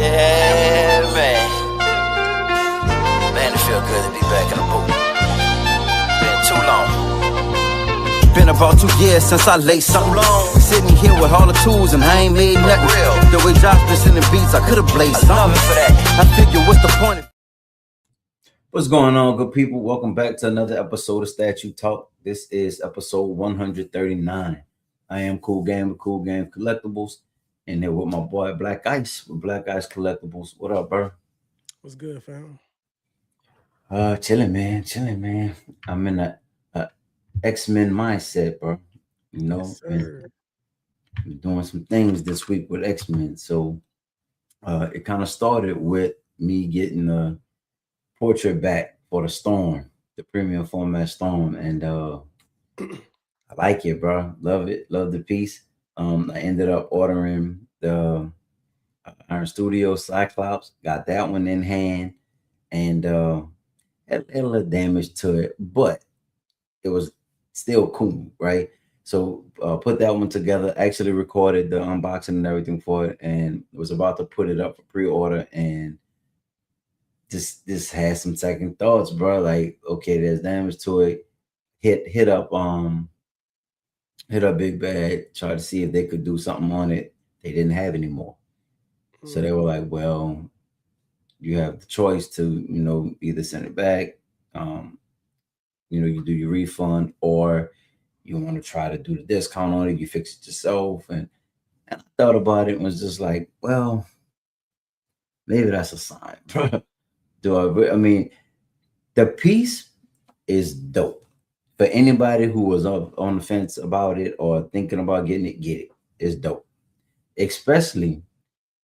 Yeah, man. Man, it feel good to be back in the booth. Been too long. Been about 2 years since I laid something long. Sitting here with all the tools and I ain't made nothing. Real. The way Josh been sending beats, I could've blazed I love something. it for that. I figure, what's the point? What's going on, good people? Welcome back to another episode of Statue Talk. This is episode 139. I am Cool Game with Cool Game Collectibles, and here with my boy Black Ice with Black Ice Collectibles. What up, bro? What's good, fam? Chilling, man. I'm in a X-Men mindset, bro. You know, Yes, sir. and doing some things this week with X-Men. So it kind of started with me getting a portrait back for the Storm, the premium format Storm, and I like it, bro. Love it. Love the piece. I ended up ordering the Iron Studio Cyclops. Got that one in hand, and had a little damage to it, but it was still cool, right? So put that one together. Actually recorded the unboxing and everything for it, and was about to put it up for pre-order, and just had some second thoughts, bro. Like, okay, there's damage to it. Hit up Big Bad, tried to see if they could do something on it. They didn't have any more. So they were like, well, you have the choice to, either send it back, you do your refund, or you want to try to do the discount on it, you fix it yourself. And I thought about it and was just like, well, maybe that's a sign, bro. I mean, the piece is dope. For anybody who was on the fence about it or thinking about getting it, get it. It's dope. Especially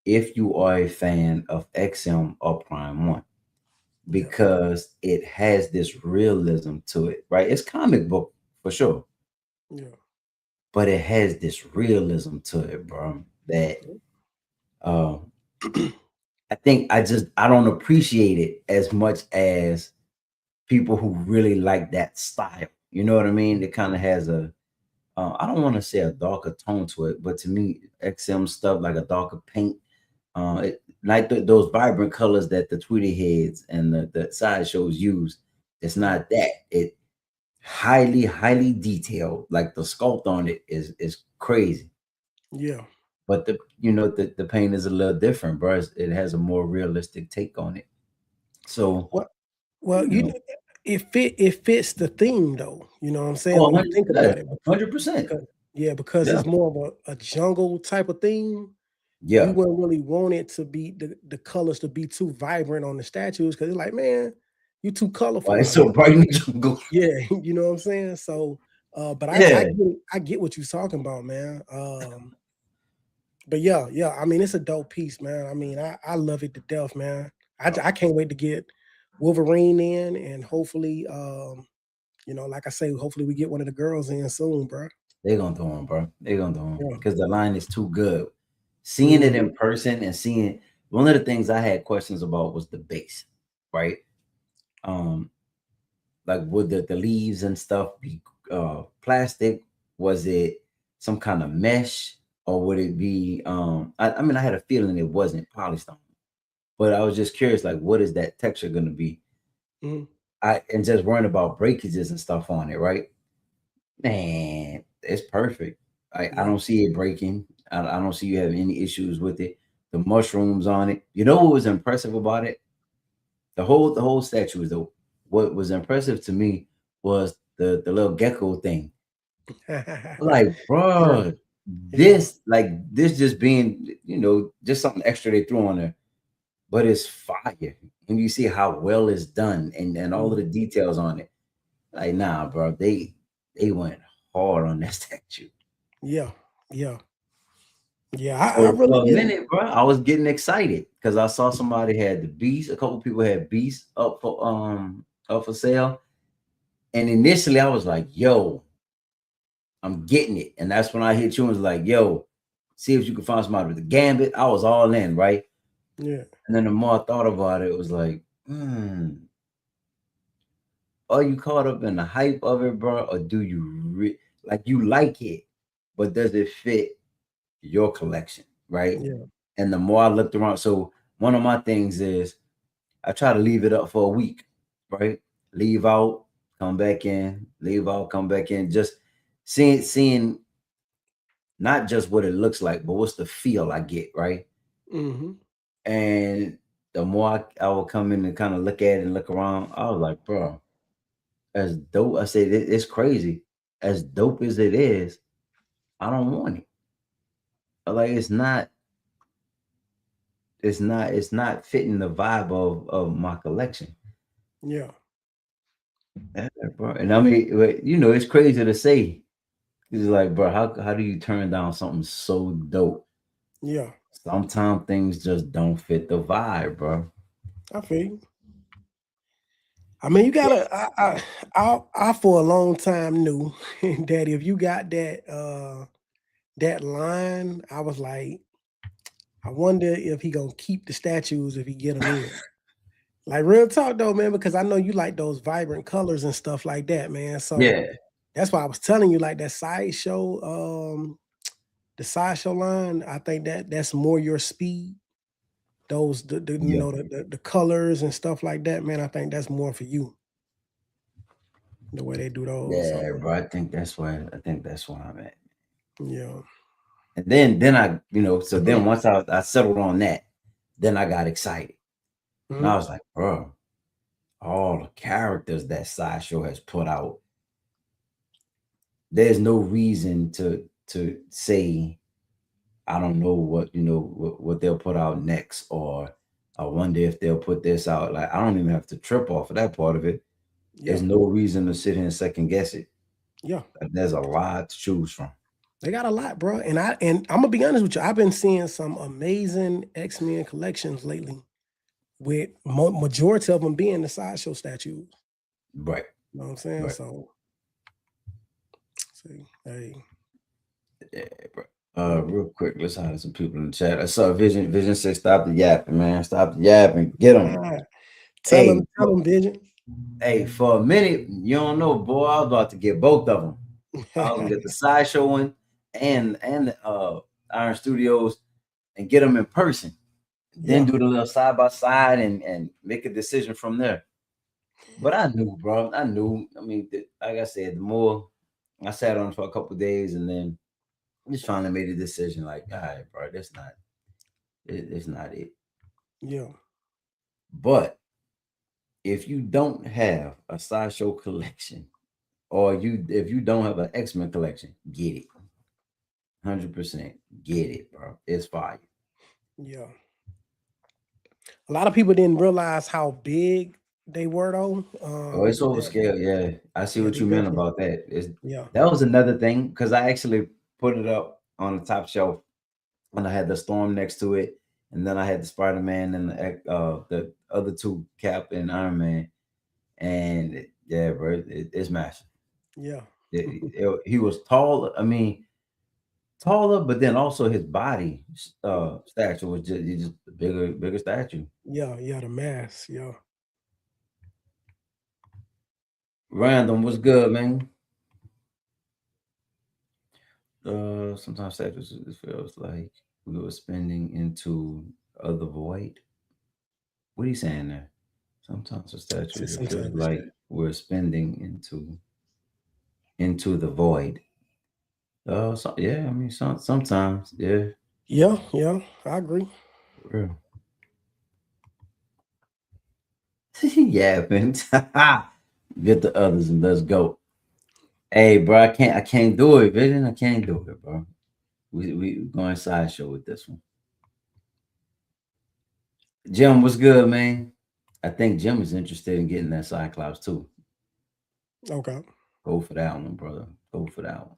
if you are a fan of XM or Prime 1, because it has this realism to it, right? It's comic book for sure. Yeah. But it has this realism to it, bro, that uh, I think I don't appreciate it as much as people who really like that style. You know what I mean? It kind of has I don't want to say a darker tone to it, but to me, XM stuff like a darker paint, like those vibrant colors that the Tweety heads and the sideshows use. It's not that. It highly detailed. Like the sculpt on it is crazy. Yeah. But the paint is a little different, bro. It has a more realistic take on it. So, Well, you know, it fits the theme though. You know what I'm saying? oh, When you think about it, 100%. because Yeah. it's more of a jungle type of theme. We Yeah. wouldn't really want it to be the colors to be too vibrant on the statues because it's like, man, you too colorful Why it's out so here. bright in the jungle. Yeah, you know what I'm saying? So, but Yeah. I get what you're talking about, man. But yeah, I mean, it's a dope piece, man. I mean, I love it to death, man. I can't wait to get Wolverine in, and hopefully, like I say, hopefully we get one of the girls in soon, bro. They're gonna do them, bro. They're gonna do them Yeah. because the line is too good. Seeing it in person and seeing one of the things I had questions about was the base, right? Um, like would the leaves and stuff be plastic? Was it some kind of mesh, or would it be I mean I had a feeling it wasn't polystone, but I was just curious, like what is that texture gonna be? Mhm. And just worrying about breakages and stuff on it, right? Man, it's perfect. I Yeah. don't see it breaking. I don't see you having any issues with it. The mushrooms on it. You know what was impressive about it? The whole statue was dope. What was impressive to me was the little gecko thing. Like, Yeah. bro, this just being, just something extra they threw on there, but it's fire. And you see how well it's done and all of the details on it. Like, nah, bro, they went hard on that statue. Yeah. Yeah. Yeah. I So really for a didn't. minute, bro, I was getting excited because I saw somebody had the beast. A couple people had beast up for sale, and initially I was like, "Yo, I'm getting it," and that's when I hit you and was like, "Yo, see if you can find somebody with the gambit." I was all in, right? Yeah. And then the more I thought about it, it was like, are you caught up in the hype of it, bro, or do you like you like it, but does it fit your collection, right? Yeah. And the more I looked around, so one of my things is I try to leave it up for a week, right? Leave out, come back in, leave out, come back in. Just seeing not just what it looks like, but what's the feel I get, right? Mm-hmm. And the more I will come in and kind of look at it and look around, I was like, bro, as dope. I said, it's crazy. As dope as it is, I don't want it. Like it's not fitting the vibe of my collection. Yeah. Yeah, bro. And I mean, it's crazy to say. It's like, bro, how do you turn down something so dope? Yeah. Sometimes things just don't fit the vibe, bro. I feel you. I mean, you gotta. I for a long time knew that if you got that line, I was like, I wonder if he gonna keep the statues if he get them in. Like real talk though, man, because I know you like those vibrant colors and stuff like that, man. So Yeah, that's why I was telling you, like that the sideshow line. I think that's more your speed. Those the you yeah, know the colors and stuff like that, man. I think that's more for you the way they do those. So yeah, bro. I think that's why I'm at. yeah. And then so then once I settled on that, then I got excited. And I Mhm. was like, bro, all the characters that Sideshow has put out, there's no reason to say I don't know what they'll put out next, or I wonder if they'll put this out. Like I don't even have to trip off of that part of it. Yeah. There's no reason to sit here and second guess it. Yeah. Like, there's a lot to choose from. They got a lot, bro. And I'm gonna be honest with you. I've been seeing some amazing X-Men collections lately, with majority of them being the sideshow statues. Right, You know what I'm saying? right. So, see, hey, Yeah, bro. Real quick, let's have some people in the chat. I saw Vision said, "Stop the yapping, man. Stop the yapping. Get them." Hey, tell them, Vision. hey, for a minute, you don't know, boy. I was about to get both of them. I was gonna get the Sideshow one and the Iron Studios and get them in person. Then Yeah, do the little side by side and make a decision from there. But I knew, bro. I knew. I mean, like I said, the more I sat on it for a couple of days, and then just finally made a decision. Like, all right, bro, it's not it. yeah, But if you don't have a Sideshow collection, or if you don't have an X-Men collection, get it. 100% get it, bro. It's fire. yeah. A lot of people didn't realize how big they were, though. Oh, it's overscale. Yeah, I see Yeah, what they you meant definitely, about that. yeah, That was another thing because I actually put it up on the top shelf when I had the Storm next to it, and then I had the Spider Man and the other two, Cap and Iron Man, and yeah, bro, it's massive. yeah, He was tall. I mean, taller, but then also his body stature was just a bigger statue. yeah, yeah. The mass, yeah. Random, what's good, man? Sometimes statues it feels like we were spending into other void. What are you saying there? Sometimes with See, statues it feels sometimes, like we're spending into the void. Yeah, I mean sometimes, yeah, yeah, yeah. I agree. for real. Yeah, man. Get the others and let's go. Hey, bro, I can't do it, Vision. I can't do it, bro. We going Sideshow with this one. Jim, what's good, man? I think Jim is interested in getting that Cyclops too. Okay. Go for that one, brother. Go for that one.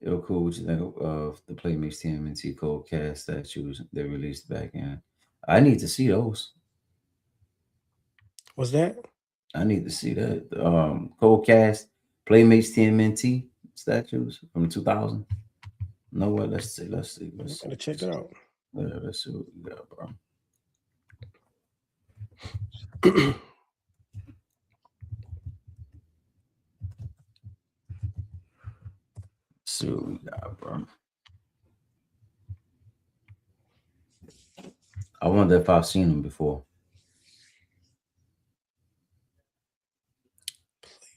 Yo, cool. What you think of the Playmix TMNT Cold Cast statues they released back in? I need to see those. What's that? I need to see that. Cold Cast Playmates TMNT statues from 2000. No what? Let's see. Let's see. I Let's see. gotta check it out. Let's see what we got, bro. Let's see what we got, bro. I wonder if I've seen them before.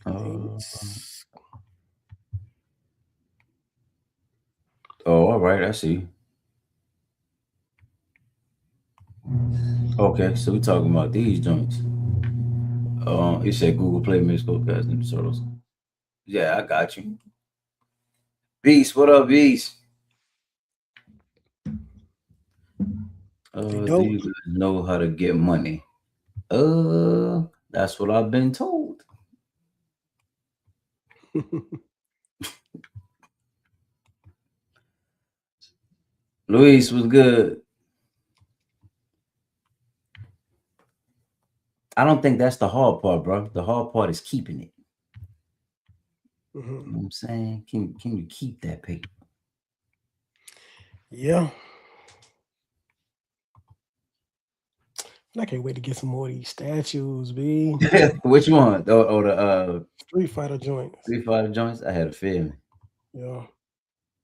Playmates. Oh, all right. I see. Okay, so we're talking about these joints. It said Google Play Mix Podcast Ninja Turtles. Yeah, I got you. Beast, what up, Beast? They Do dope. you guys know how to get money? That's what I've been told. Luis was good. I don't think that's the hard part, bro. The hard part is keeping it. You know what I'm saying? Can you keep that paper? Yeah. I can't wait to get some more of these statues, B. Which one? The Street Fighter joints. 3 5 joints? I had a feeling. Yeah. All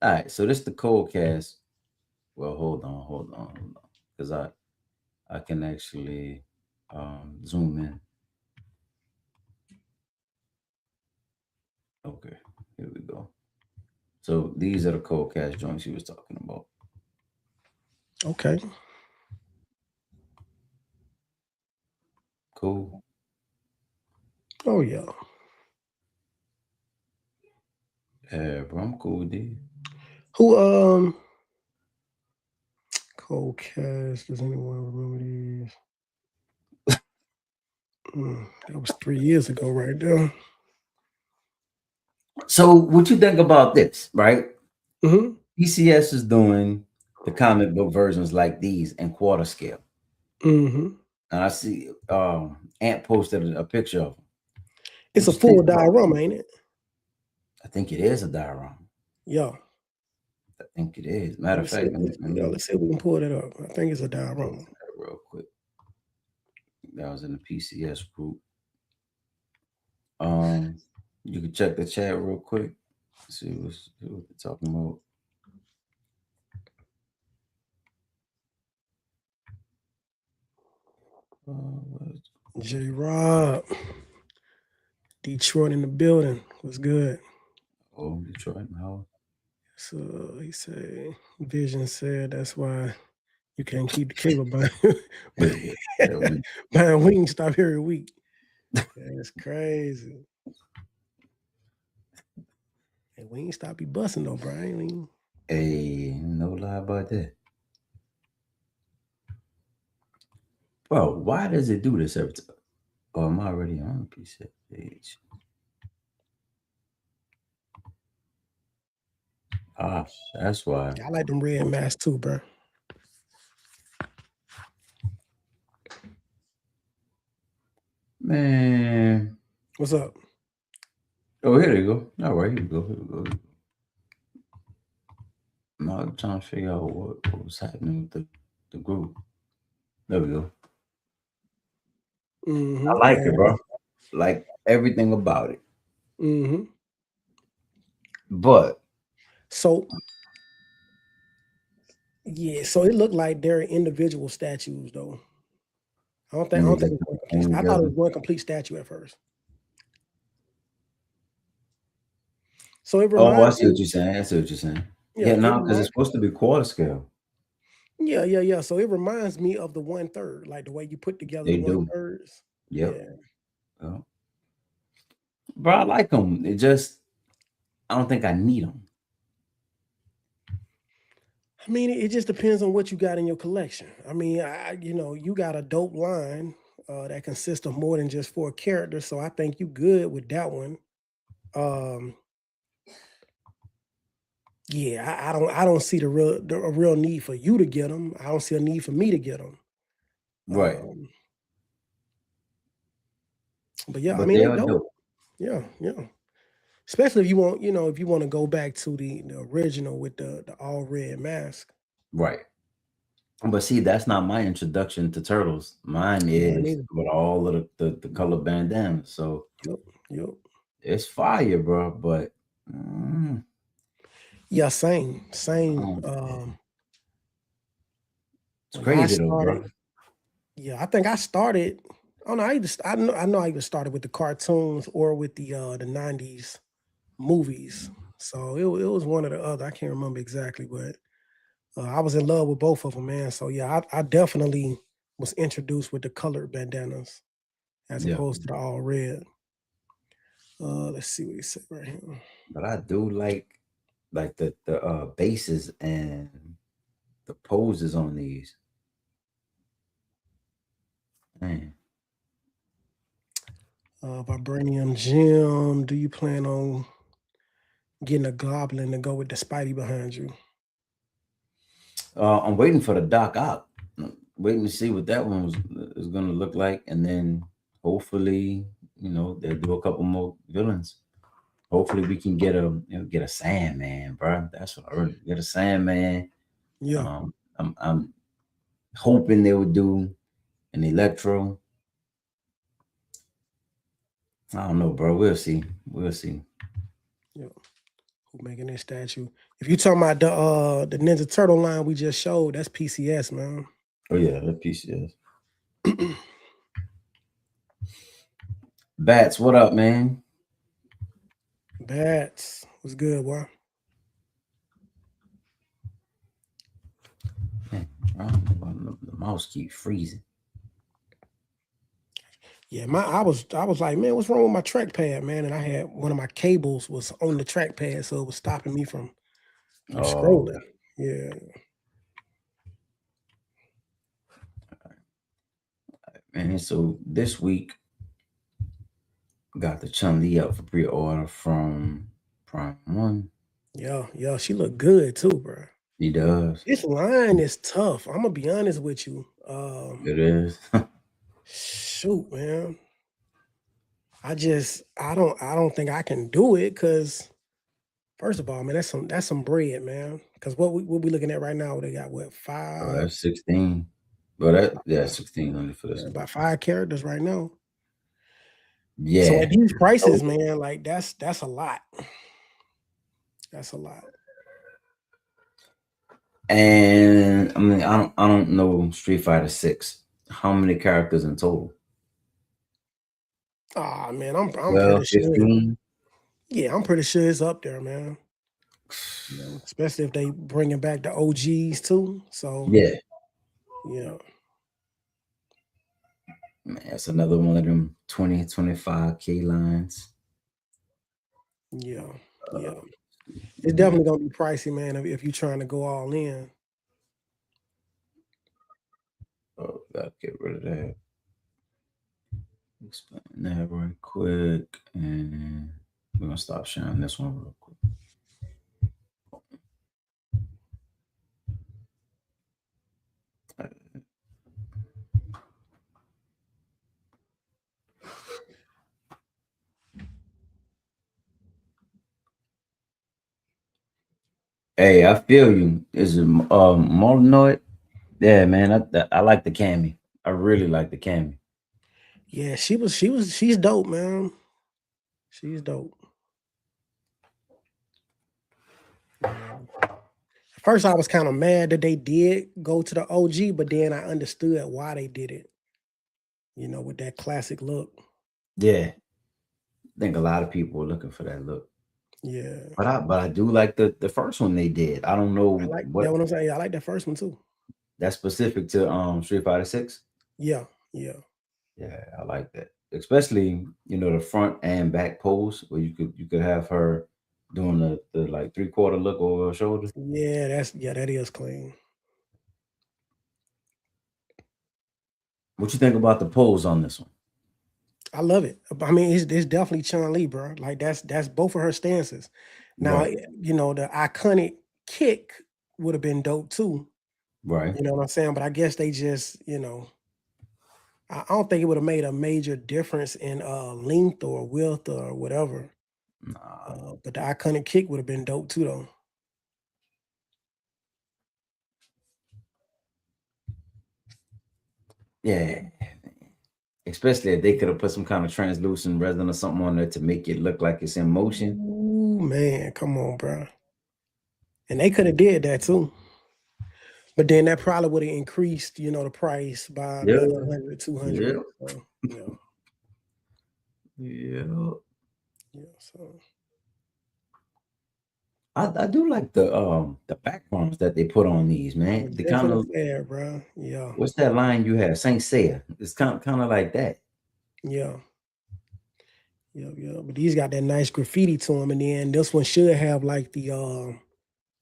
right, so this the cold cast. Well, hold on. Because I can actually zoom in. Okay, here we go. So these are the cold cast joints he was talking about. Okay. Cool. Oh yeah. Yeah, bro, I'm cool with these. Who Cold Cast, does anyone remember these? That was 3 years ago right there. So what you think about this, right? Mm-hmm. PCS is doing the comic book versions like these in quarter scale. Mm-hmm. And I see Ant posted a picture of them. It's a What you full think about diorama, ain't it? I think it is a diorama. Yeah. I think it is. Matter of fact, Let's see if we can pull it up. I think it's a diorama. Real quick. That was in the PCS group. You can check the chat real quick. See what they're talking about. J Rob. Detroit in the building. Was good. Oh, Detroit, how? So he said Vision said that's why you can't keep the cable buying buying wings stop every week. That's crazy. And we ain't stop be busting though, Brian. Hey, no lie about that. Bro, why does it do this every time? Oh, I'm already on the PCS page. Ah, that's why. I like them red masks too, bro. Man. What's up? Oh, here they go. All right, here we go. I'm trying to figure out what was happening with the group. There we go. I like it, bro. Like everything about it. Mm-hmm. But so yeah, so it looked like they're individual statues though. I don't think it's one complete. I thought it was one complete statue at first. So it reminds I see what you're saying. Yeah, no, because it's supposed to be quarter scale. Yeah. So it reminds me of the 1/3, like the way you put together the 1/3s. Yep. Yeah. Bro, I like them. I don't think I need them. I mean, it just depends on what you got in your collection. I mean, you got a dope line that consists of more than just 4 characters, so I think you good with that one. Yeah, I don't see a real need for you to get them. I don't see a need for me to get them. Right. But yeah, I mean, they dope. Yeah. Especially if you want, if you want to go back to the original with the all red mask. Right. But see, that's not my introduction to turtles. Mine is with all of the color bandanas. So yep. It's fire, bro. But yeah, same. It's crazy though, bro. Yeah, I think I started. Oh no, I know I either started with the cartoons or with the '90s movies. So it was one or the other. I can't remember exactly, but I was in love with both of them, man. So yeah, I definitely was introduced with the colored bandanas as Yeah. opposed to the all red. Let's see what he said right here. But I do like the bases and the poses on these. Man. Vibranium gem. Do you plan on getting a goblin to go with the Spidey behind you? I'm waiting for the Doc Ock. Waiting to see what that one is going to look like, and then hopefully, they'll do a couple more villains. Hopefully, we can get a Sandman, bro. That's what I really get a Sandman. Yeah. I'm hoping they would do an Electro. I don't know, bro. We'll see. We'll see. Yeah. Who making that statue? If you talking about the Ninja Turtle line we just showed, that's PCS, man. Oh yeah, that PCS. Bats, what up, man? Bats was good, boy. Man, the mouse keep freezing. Yeah, I was like, man, what's wrong with my trackpad, man? And I had one of my cables was on the trackpad, so it was stopping me from scrolling. Yeah. Man, so this week got the Chun-Li up for pre-order from Prime 1. Yeah, she looked good too, bro. He does. This line is tough. I'm gonna be honest with you. It is. Shoot, man. I don't think I can do it because first of all, man, that's some bread, man. Because what we looking at right now, they got what 5? Oh, that's 16. But that's 1600 for this. About 5 characters right now. Yeah. So at these prices, man, like that's a lot. That's a lot. And I mean, I don't know Street Fighter 6. How many characters in total? Ah, man, I'm 12, pretty 15? sure. Yeah, I'm pretty sure it's up there, man. Especially if they bringing back the OGs too. So yeah. Man, that's another one of them 20, 25K lines. Yeah. It's definitely gonna be pricey, man, if you're trying to go all in. Oh, gotta get rid of that. Explain that right quick, and we're gonna stop sharing this one real quick. Hey, I feel you. Is it Molinoid? Yeah, man. I like the Cammy. I really like the Cammy. Yeah, she's dope, man. She's dope. First, I was kind of mad that they did go to the OG, but then I understood why they did it. With that classic look. Yeah, I think a lot of people were looking for that look. Yeah, but I do like the first one they did. I don't know what I'm saying. I like that first one too. That's specific to Street Fighter 6. Yeah, I like that, especially the front and back pose where you could have her doing the like 3/4 look over her shoulder. Yeah, that is clean. What you think about the pose on this one? I love it. I mean, it's definitely Chun-Li, bro. Like that's both of her stances. Now, Right. The iconic kick would have been dope too. Right. You know what I'm saying? But I guess they just, I don't think it would have made a major difference in length or width or whatever. Nah. But the iconic kick would have been dope too, though. Yeah. Especially if they could have put some kind of translucent resin or something on there to make it look like it's in motion. Ooh, man, come on, bro. And they could have did that too. But then that probably would have increased, the price by Yeah, maybe 100, 200. yeah, So yeah, yeah. yeah. So I do like the backgrounds that they put on these, I man. was The just kind gonna of say it, bro. Yeah, what's that line you have? Saint Seiya. It's kind of like that. yeah, yeah. But these got that nice graffiti to them, and then this one should have like the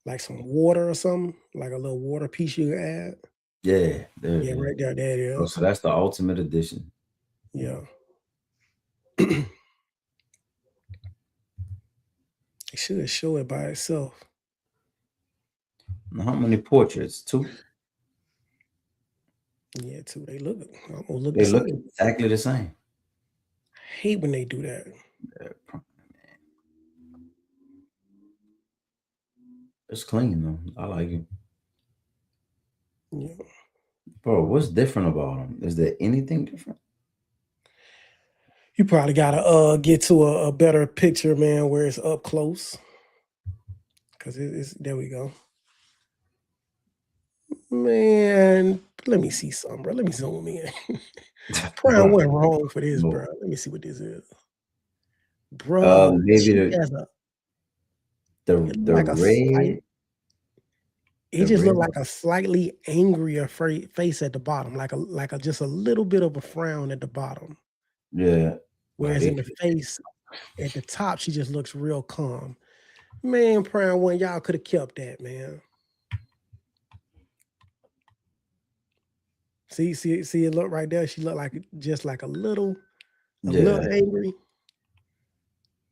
like some water or something, like a little water piece you can add. Yeah, there it Yeah, is. right there. There it Oh, is. so that's the ultimate edition. Yeah. It should show it by itself. Now, how many portraits? Two. Yeah, too. They look almost look the They look same. exactly the same. I hate when they do that. Uh, It's clean though. I like it, Yeah. bro. What's different about them? Is there anything different? You probably gotta get to a better picture, man, where it's up close. Cause it's there we go. Man, let me see something, bro. Let me zoom in. Prime Bro, went wrong for this, bro. no. Let me see what this is. Bro, Maybe she the has a the it look the like a slight red, it the just looked red. like a slightly angrier face at the bottom, like a just a little bit of a frown at the bottom. Yeah, like Whereas in they. the face at the top, she just looks real calm. Man, Prime One, y'all could have kept that, man. See it look right there. She looked like just like a little Yeah, angry.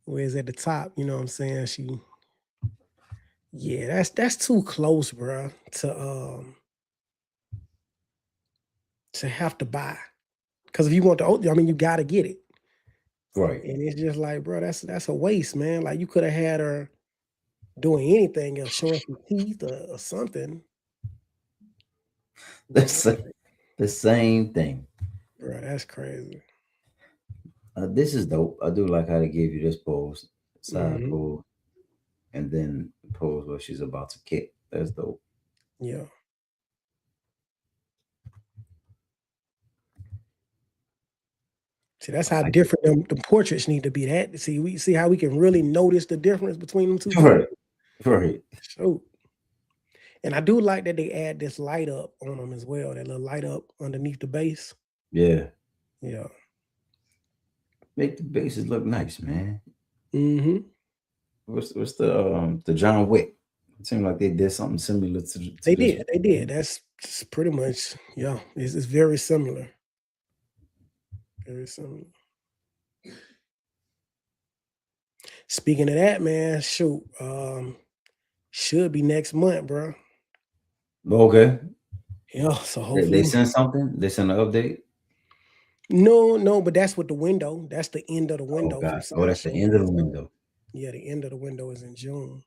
Whereas at the top, you know what I'm saying? Yeah, that's too close, bro, to have to buy. Because if you want the, I mean, you got to get it, right. and it's just like, bro, that's a waste, man. Like you could have had her doing anything else, showing some teeth or something. The Man, same, the same thing. bro, that's crazy. This is dope. I do like how they gave you this pose, side Hmm. pose, and then the pose where she's about to kick. That's dope. Yeah. See, that's I how like it. different them portraits need to be. That see, we see how we can really notice the difference between them two Right, pictures. right. So, and I do like that they add this light up on them as well. That little light up underneath the base. Yeah, Yeah. make the bases look nice, man. Hmm. What's the John Wick? It seemed like they did something similar to They this did. one. They did. That's pretty much, yeah. It's very similar. Very similar. Speaking of that, man, shoot, should be next month, bro. Okay, Yeah. So they hopefully, sent something. They sent an update. no, but that's what the window. That's the end of the Oh window from God! Oh, that's the Sideshow end of the is. window. Yeah, the end of the window is in June.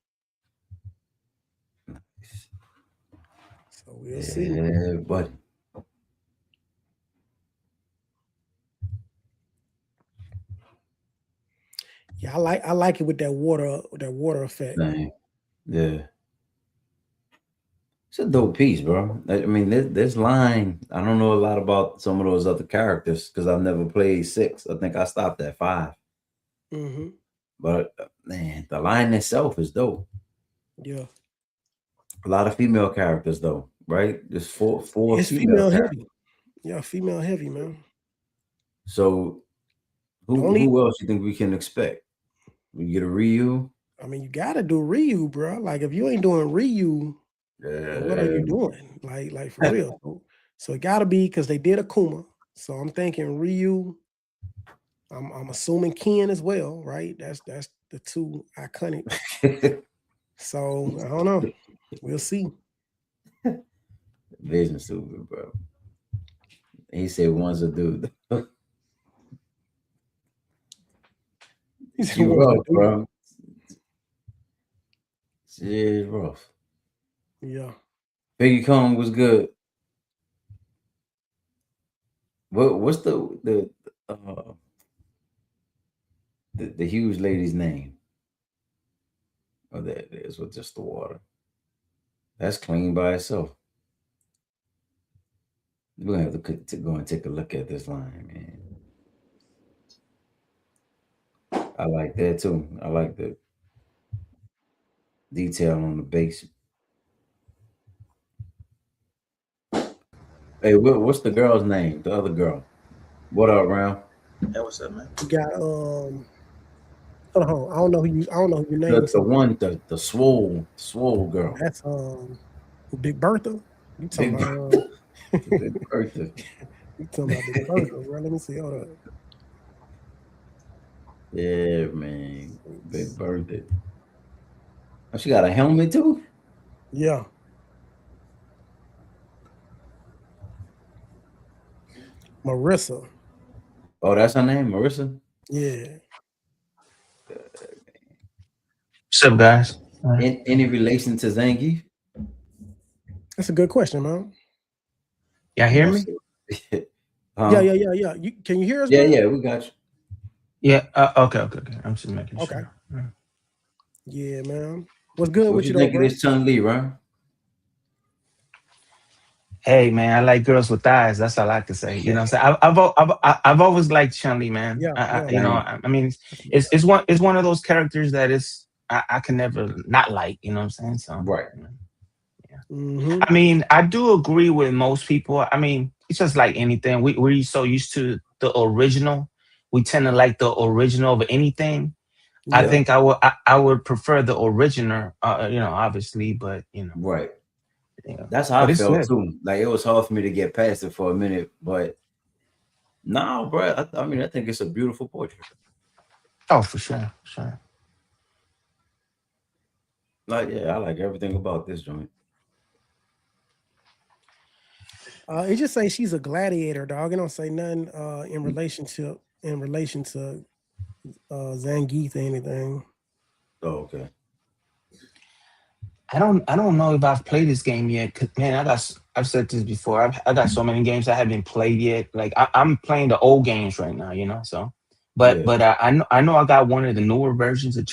So we'll see. Yeah, buddy. Yeah, I like it with that water effect. Dang. Yeah. It's a dope piece, bro. I mean, this line, I don't know a lot about some of those other characters because I've never played six. I think I stopped at five. Hmm. But man, the line itself is dope. Yeah, A lot of female characters, though, right? There's four it's female female characters. heavy. Yeah, female heavy, man. So The only, who else you think we can expect? We get a Ryu. I mean, you gotta do Ryu, bro. Like if you ain't doing Ryu, what are you Yeah. doing? Like for real. So it gotta be because they did Akuma. So I'm thinking Ryu. I'm assuming Ken as well, right? That's the two iconics. So I don't know. We'll see. Vision stupid, bro. He said one's a dude. He said, She "What's the rough, dude?" bro. She is rough. Yeah. Biggie Kong was good. What's uh the huge lady's name? Oh, that is with just the water. That's clean by itself. We're gonna have to go and take a look at this line, man. I like that too. I like the detail on the base. Hey, what's the girl's name? The other girl. What up, Ram? Hey, what's up, man? You got hold on, I don't know who your name is. The one, the swole girl. That's Big Bertha. You talking Big, about Big Bertha. you talking about Big Bertha, bro. Let me see. Hold up. Yeah, man. Big Bertha. Oh, she got a helmet too? Yeah. Marissa. Oh, that's her name, Marissa? Yeah. What's up, guys? In any relation to Zangief? That's a good question, man. Y'all hear me? Yeah. Can you hear us, Yeah, bro? yeah, we got you. Yeah. Okay. I'm just making Okay. sure. Yeah, man. What's good What with you you, though, think of bro? this Chun Li, right? Hey, man, I like girls with thighs. That's all I can say. You know what I'm saying? I've always liked Chun-Li, man. Yeah. You know, I mean, it's one of those characters that I can never not like. You know what I'm saying? So, Right. yeah. Mm-hmm. I mean, I do agree with most people. I mean, it's just like anything. We're so used to the original. We tend to like the original of anything. I Yeah. think I would prefer the original. You know, obviously, but Right. you know, That's how I but it's felt good. too. Like it was hard for me to get past it for a minute, but no, bro. I mean, I think it's a beautiful portrait. Oh, for sure. Like, yeah, I like everything about this joint. It just say she's a gladiator, dog. It don't say nothing in relation to Zangief or anything. Oh, okay. I don't know if I've played this game yet. 'Cause, man, I've said this before. I got so many games I haven't played yet. Like I'm playing the old games right now, you know. So, but Yeah. but I know I got one of the newer versions of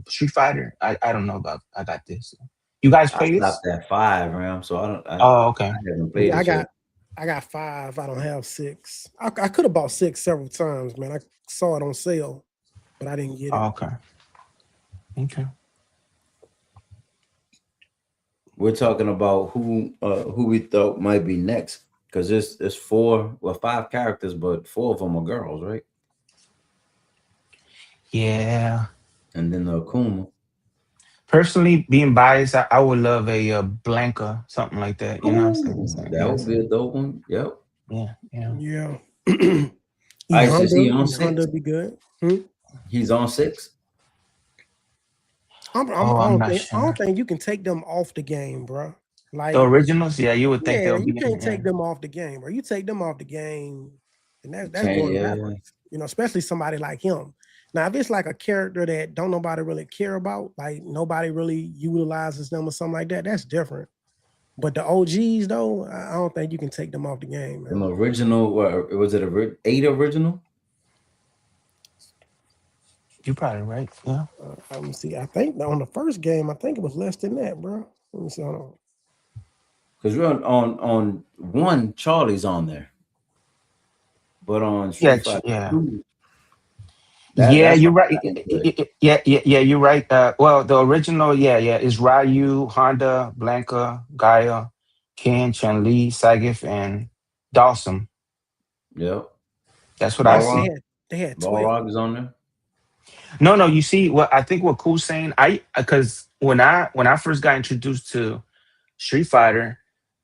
Street Fighter. I don't know about I got this. You guys I play this? stopped at 5, Ram, so I Oh, okay. haven't played Yeah, it yet. I got 5. I don't have 6. I could have bought 6 several times, man. I saw it on sale, but I didn't get it. Oh, okay. We're talking about who we thought might be next. Because it's 5 characters, but 4 of them are girls, right? Yeah. And then the Akuma. Personally, being biased, I would love a Blanca, something like that. You know what I'm Ooh, saying? that would be a dope one. Yep. Yeah. Yeah. All right, so is he on E 6? Honda be good. He's on 6? I I'm don't not think sure. you can take them off the game, bro. The Like, originals, yeah, you would think yeah, they'll be you in can't there. take them off the game, bro. You take them off the game, and that's Can't, going yeah. backwards. You know, especially somebody like him. Now, if it's like a character that don't nobody really care about, like nobody really utilizes them or something like that, that's different. But the OGs though, I don't think you can take them off the game, An man. original, was it 8 original? You're probably right. Yeah. Let me see. I think on the first game, I think it was less than that, bro. Let me see. Hold on. Because we're on 1, Charlie's on there. But on Yeah. Street Fighter Yeah. 2, Yeah, that's you're not right. that good. Yeah, you're right. Well, the original, yeah, is Ryu, Honda, Blanca, Gaia, Ken, Chun Li, Sagif, and Dawson. Yep. That's what I No, Balrog. see. they had 12. Balrog is on there. No. You see, what I think what Cool's saying, because when I first got introduced to Street Fighter,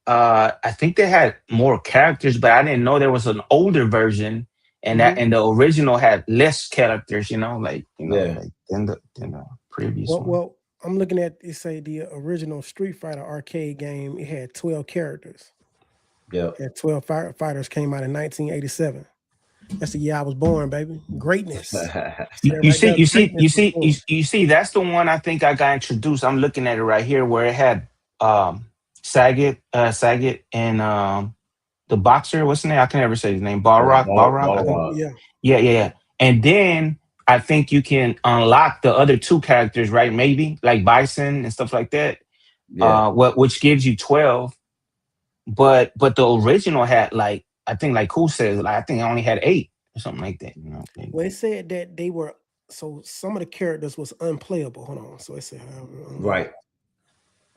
I think they had more characters, but I didn't know there was an older version, and the original had less characters. Yeah. Like than the previous Well, one. I'm looking at it. Say the original Street Fighter arcade game. It had 12 characters. Yep. It had 12 fighters. Came out in 1987. That's the year I was born, baby. Greatness. You, That you right see, there. you see, Greatness you was see, you, born. you see. That's the one I think I got introduced. I'm looking at it right here, where it had Saget, and the boxer. What's his name? I can never say his name. Balrog. I think. Balrog. Yeah. Yeah. And then I think you can unlock the other two characters, right? Maybe like Bison and stuff like that. Yeah. Which gives you 12. but the original had like, I think like Cool says, like I think it only had 8 or something like that. You know. Well, it said that they were so some of the characters was unplayable. Hold on. So it said, Right.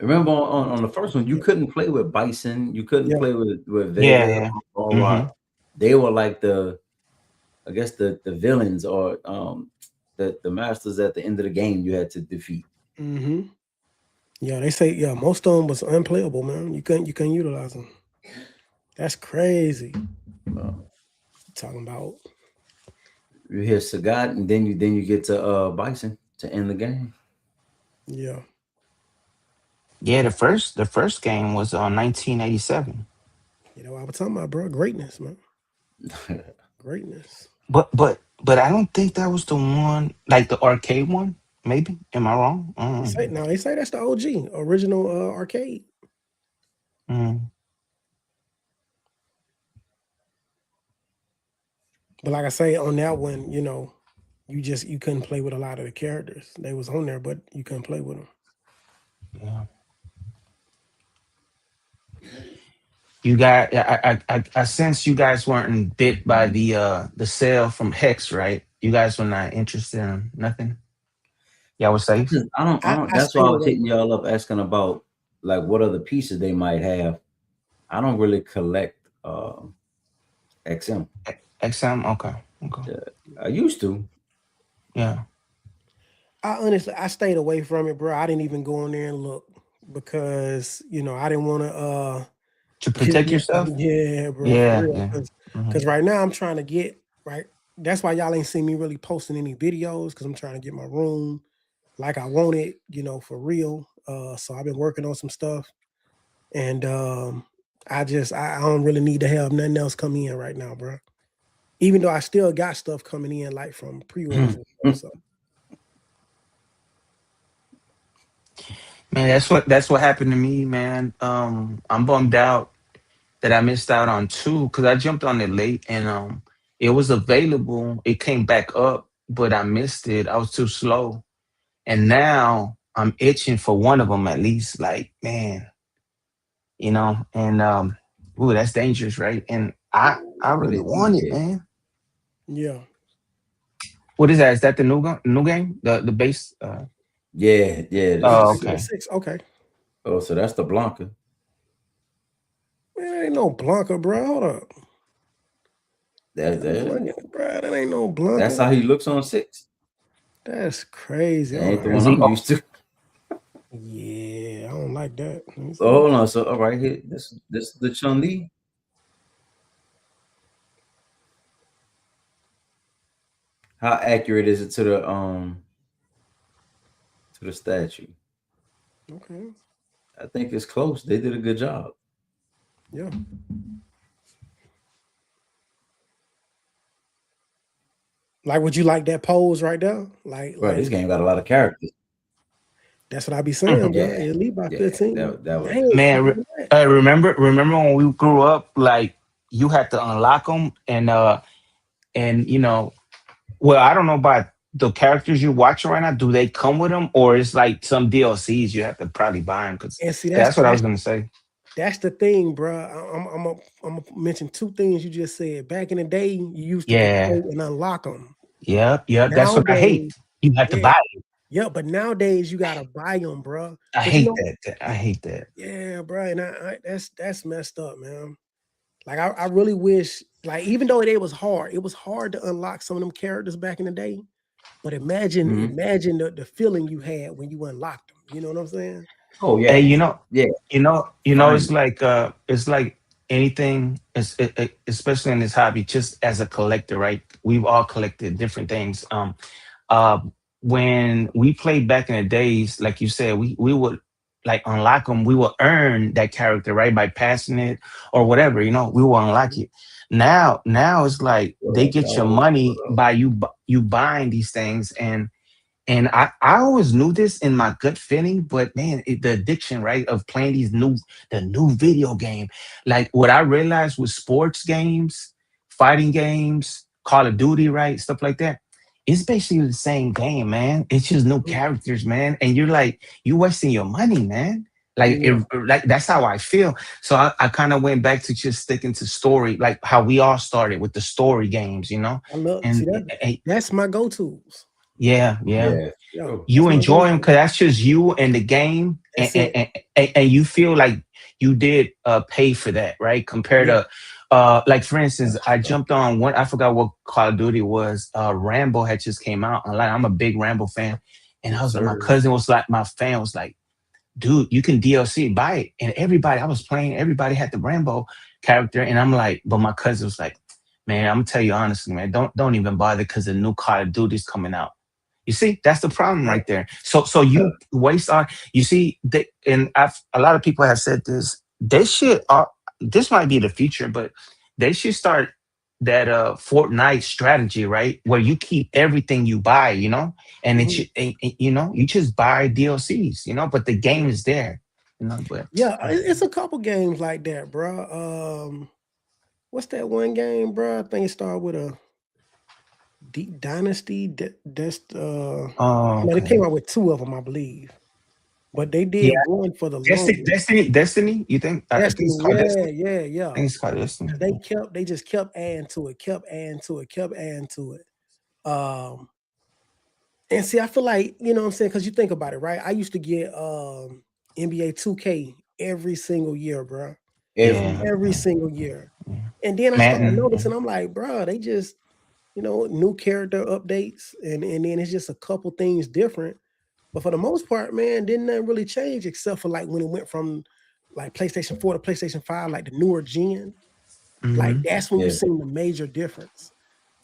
Remember on the first one, you yeah, couldn't play with Bison, you couldn't yeah, play with Yeah, Vega yeah. or Hmm. Rock. They were like I guess the villains or the masters at the end of the game you had to defeat. hmm yeah. They say most of them was unplayable, man. You couldn't utilize them. That's crazy. Uh, Talking about you hit Sagat, and then you get to Bison to end the game. yeah. Yeah, the first game was on 1987. I was talking about, bro. Greatness, man. Greatness. But I don't think that was the one, like the arcade one. Maybe am I wrong? They say that's the OG original arcade. Mm. But like I say, on that one, you couldn't play with a lot of the characters. They was on there, but you couldn't play with them. Yeah. You got I sense you guys weren't bit by the sale from Hex, right? You guys were not interested in nothing. Y'all was safe. I I, don't. I That's why stayed I was away. hitting y'all up asking about like what other pieces they might have. I don't really collect XM. XM. Okay. Okay. Yeah, I used to. Yeah. I stayed away from it, bro. I didn't even go in there and look because I didn't want to To protect yourself. yeah, bro, for Yeah. real. Yeah. Because right now I'm trying to get right. That's why y'all ain't seen me really posting any videos because I'm trying to get my room like I want it, for real. So I've been working on some stuff, and I don't really need to have nothing else come in right now, bro. Even though I still got stuff coming in like from pre-orders and stuff. So Man, that's what happened to me, man. I'm bummed out that I missed out on two because I jumped on it late and it was available. It came back up, but I missed it. I was too slow, and now I'm itching for one of them at least. Like, man, and ooh, that's dangerous, right? And I What really did he want it, get? man. yeah. What is that? Is that the new game? The base? Yeah, yeah. This Oh, Oh, is you got okay. 6. Okay. oh, so that's the Blanca. Man, that ain't no Blanca, bro. Hold up. That that Bro, that ain't no that's Blanca. how he looks on 6. That's crazy. That Hold ain't the on. Is one he? I'm used to. Yeah, I don't like that. Let me So see. hold on. So all right here, this is the Chun Li. How accurate is it to the statue? Okay. I think it's close. They did a good job. Yeah. Like, would you like that pose right there? Bro, this Like game got a lot of characters. that's what I be saying, bro. Yeah, At least by yeah. 15. That was Dang, Man, look at that. remember when we grew up, like you had to unlock them, and well, I don't know about the characters you're watching right now. Do they come with them, or it's like some DLCs you have to probably buy them? Because And see, that's that's what I was that's gonna say. that's the thing, bro. I'm gonna mention two things you just said. Back in the day, you used to just Yeah, go and unlock them. yep, yep. That's what I hate. Nowadays, You have to yeah, buy it. yeah, but nowadays you gotta buy them, bro. I But you hate know, that. I hate that. yeah, bro, and that's messed up, man. Like I really wish, like even though it was hard to unlock some of them characters back in the day. But imagine, Mhm. imagine the feeling you had when you unlocked them. You know what I'm saying? Oh Hey, yeah, yeah. it's Finally, like anything, especially in this hobby, just as a collector, right? We've all collected different things. Uh, when we played back in the days, like you said, we would like unlock them. We will earn that character, right, by passing it or whatever. We will unlock it. Now it's like what they up, get your dog? money What up? by you buying these things, and I always knew this in my gut feeling, but man, the addiction, right, of playing the new video game. Like what I realized with sports games, fighting games, Call of Duty, right, stuff like that. It's basically the same game, man. It's just new Mhm. characters, man, and you're like you wasting your money, man. Like Yeah, like that's how I feel. So I kind of went back to just sticking to story, like how we all started with the story games, you know. I love see And that. That's my go-tos. yeah, yeah, Yeah, Yeah, sure. that's you my enjoy them go-to. because that's just you and the game, That's it. and you feel like you did pay for that, right? Compared Yeah. to like for instance, That's I right. jumped on one, I forgot what Call of Duty was. Rambo had just came out, and like I'm a big Rambo fan, and I Yes, was like, my sir. cousin was like, my fan was like, dude, you can DLC buy it, and everybody I was playing, everybody had the Rambo character, and I'm like, but my cousin was like, man, I'm gonna tell you honestly, man, don't even bother because the new Call of Duty's coming out. You see, that's the problem Yeah. right there. So you waste on. You see, and a lot of people have said this. They should. This might be the future, but they should start that Fortnite strategy, right? Where you keep everything you buy, you know, and Mhm. you know, you just buy DLCs, you know, but the game is there, you know. But Yeah, it's a couple games like that, bro. What's that one game, bro? I think it started with a Deep Dynasty. That's oh, they came okay, out with two of them, I believe. But they yeah, did one for the longest. Destiny. You think? I think it's Destiny, called yeah, Destiny. yeah, I yeah. think it's called Destiny. They just kept adding to it, kept adding to it, kept adding to it. Um, and see, I feel like, you know what I'm saying, because you think about it, right? I used to get NBA 2K every single year, bro. Every Yeah, year. Every yeah, single year. yeah. And then I started Madden. Yeah. noticing, I'm like, bro, they just, new character updates, and then it's just a couple things different. But for the most part, man, didn't nothing really change except for like when it went from like PlayStation 4 to PlayStation 5, like the newer gen. Like Hmm. that's when you Yeah, seen the major difference.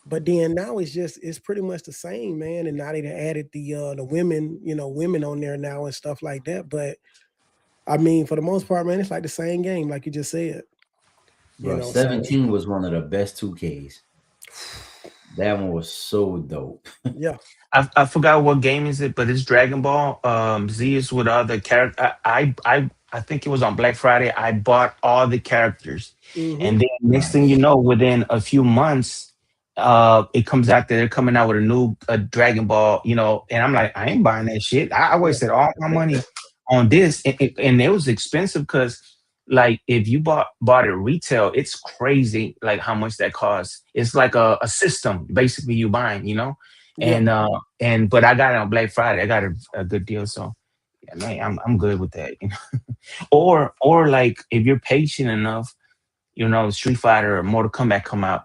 But then now it's pretty much the same, man. And now they done added the women, women on there now and stuff like that. But I mean, for the most part, man, it's like the same game, like you just said. bro. So 17 was one of the best 2Ks. That one was so dope. yeah. I forgot what game is it, but it's Dragon Ball. Z is with all the character. I think it was on Black Friday. I bought all the characters, Hmm. and then next thing you Nice. know, within a few months, it comes out that they're coming out with a new Dragon Ball. You know, and I'm like, I ain't buying that shit. I Yeah. wasted all my money on this, and it was expensive because. Like if you bought it retail, it's crazy like how much that costs. It's like a system basically you buying, you know, Yeah. and but I got it on Black Friday. I got a good deal, so yeah, man, I'm good with that. You know? Or like if you're patient enough, you know, Street Fighter or Mortal Kombat come out,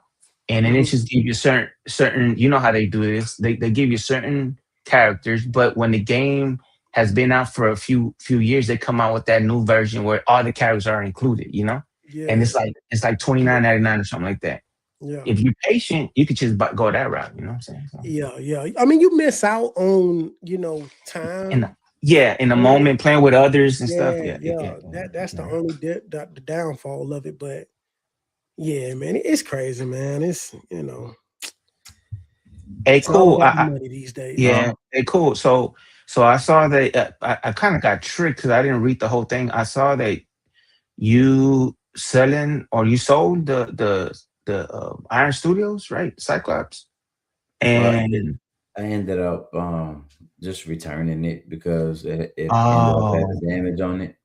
and then it Hmm. just give you certain. You know how they do this? They give you certain characters, but when the game has been out for a few years, they come out with that new version where all the characters are included. You know, and Yeah. it's like 29.99 or something like that. Yeah. If you're patient, you could just go that route. You know what I'm saying? So, Yeah. Yeah. I mean, you miss out on, in the, time. yeah, in the moment, playing with others and stuff. Yeah, Yeah, yeah, yeah, yeah. That's the yeah. only the downfall of it. But yeah, man, it's crazy, man. Hey, It's all cool. about the money these days. Yeah. Hey, cool. So I saw that I kind of got tricked because I didn't read the whole thing. I saw that you selling or you sold the Iron Studios, right? Cyclops. Well, And I ended up just returning it because it ended up oh, having damage on it.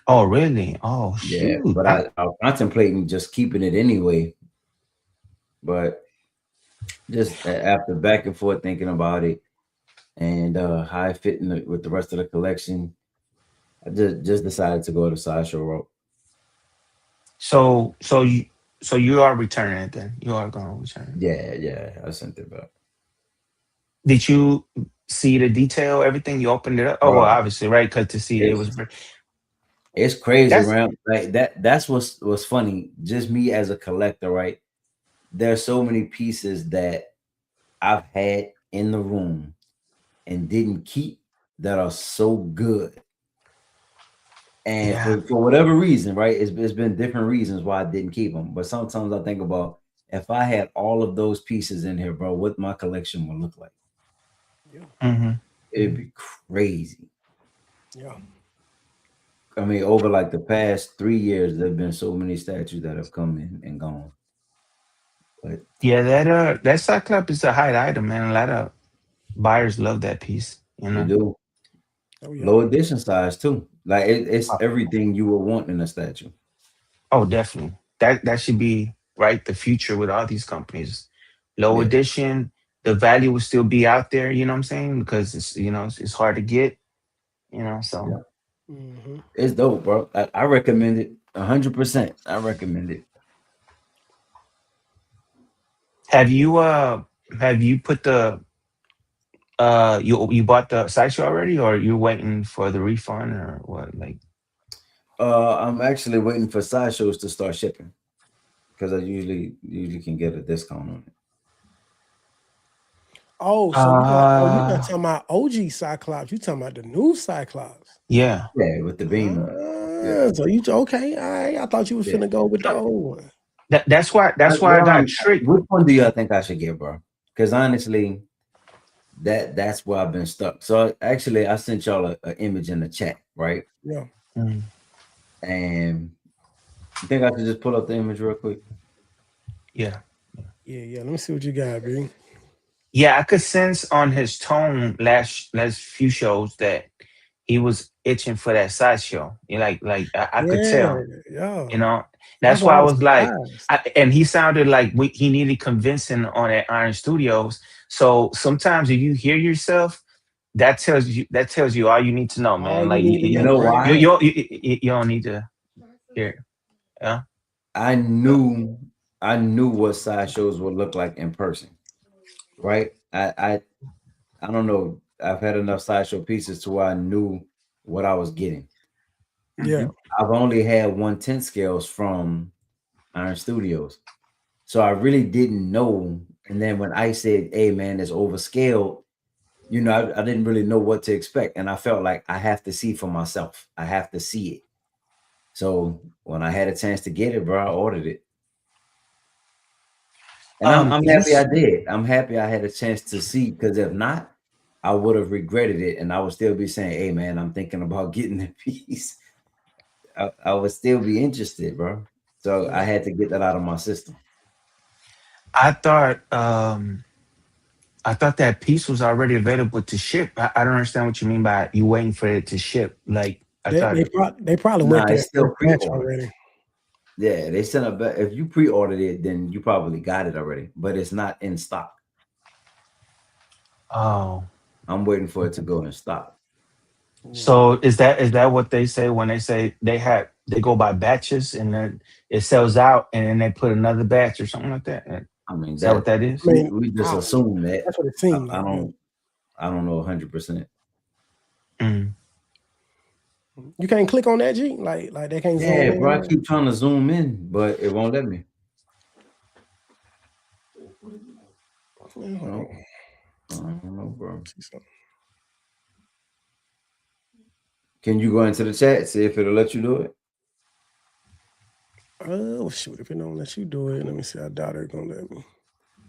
oh, really? Oh, Yeah, shoot. but I was contemplating just keeping it anyway. But just after back and forth thinking about it and how it fit with the rest of the collection, I just decided to go the sideshow route. So you are returning it then. You are going to return it. Yeah, yeah, I sent it back, Did you see the detail, everything? You opened it up? Oh, well, bro. obviously, right? Because to see it was. It's it's crazy, That's man. Like that. That's what's funny. Just me as a collector, right? There's so many pieces that I've had in the room and didn't keep that are so good. And yeah, for whatever reason, right? It's been different reasons why I didn't keep them. But sometimes I think about if I had all of those pieces in here, bro, what my collection would look like. Yeah, hmm It'd be crazy. yeah, I mean, over like the past 3 years, there have been so many statues that have come in and gone. But yeah. That Cyclops is a high item, man. A lot of buyers love that piece. You they know. do oh yeah, low edition size too. Like it's everything you would want in a statue. Oh, definitely. That should be right. The future with all these companies, low Yeah, edition, the value will still be out there. You know what I'm saying? Because it's hard to get. So yeah. Hmm. It's dope, bro. I recommend it 100%. I recommend it. have you put the you bought the Sideshow already, or you waiting for the refund, or what? Like, I'm actually waiting for Sideshows to start shipping because I usually can get a discount on it. Oh, so you're not talking about OG Cyclops. You talking about the new Cyclops. yeah. Yeah, with the beam. Yeah, So you okay? All right. I thought you was yeah. finna go with the old one. That's why I got tricked. Which one do y'all think I should get, bro? Because honestly, that's where I've been stuck. So actually, I sent y'all a image in the chat, right? Yeah. Mm. And you think I should just pull up the image real quick? Yeah. Yeah. Let me see what you got, B. Yeah, I could sense on his tone last few shows that he was itching for that Sideshow. Like I could Yeah. tell. Yeah. You know, That's that's why why I I was was like, surprised. and he sounded like he needed convincing on that Iron Studios. So sometimes if you hear yourself, that tells you all you need to know, All man. you Like need to You know, know right? why? you don't need to hear it. Yeah. I knew what Sideshows would look like in person, right? I don't know. I've had enough Sideshow pieces to where I knew what I was getting. Yeah. I've only had 1/10 scales from Iron Studios. So I really didn't know. And then when I said, hey man, it's overscaled, I didn't really know what to expect. And I felt like I have to see for myself. I have to see it. So when I had a chance to get it, bro, I ordered it. And I'm happy I He's did. I'm happy I had a chance to see, because if not, I would have regretted it. And I would still be saying, hey man, I'm thinking about getting the piece. I would still be interested, bro. So I Yeah. had to get that out of my system. I thought that piece was already available to ship. I don't understand what you mean by you waiting for it to ship. Like I They thought. they, pro- they probably went Nah, through it's that still first batch pre-ordered. already. Yeah, they sent a if you pre-ordered it, then you probably got it already, but it's not in stock. Oh, I'm waiting for it to go in stock. so is that what they say when they say they go by batches and then it sells out and then they put another batch or something like that? I mean Is that what that that I is? mean, we just I, assume that. that's what it I, seemed I like. Yeah. don't I don't know 100%. Mm. You can't click on that G, like they can't zoom Yeah, bro, I in. keep trying to zoom in, but it won't let me. Yeah, hold No, on. I don't know, bro. See something. Can you go into the chat, see if it'll let you do it? Oh shoot! If it don't let you do it, let me see. I doubt it's gonna let me.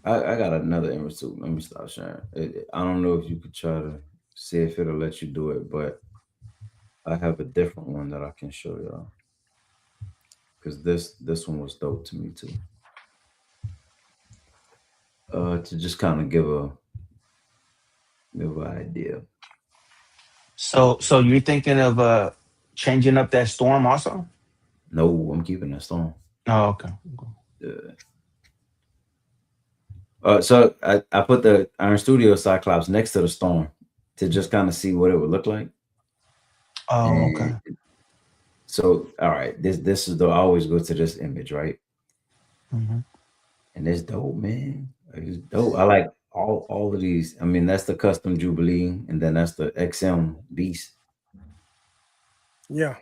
I got another image too. Let me stop sharing. I don't know if you could try to see if it'll let you do it, but I have a different one that I can show y'all, because this one was dope to me too. To just kind of give an idea. So you're thinking of changing up that storm also? No, I'm keeping that stone. Oh, okay. Yeah. So I put the Iron Studio Cyclops next to the Storm to just kind of see what it would look like. Oh, And okay. so, all right, this is the I always go to this image, right? Hmm. And it's dope, man. Like, it's dope. I like all of these. I mean, that's the custom Jubilee, and then that's the XM Beast. Yeah.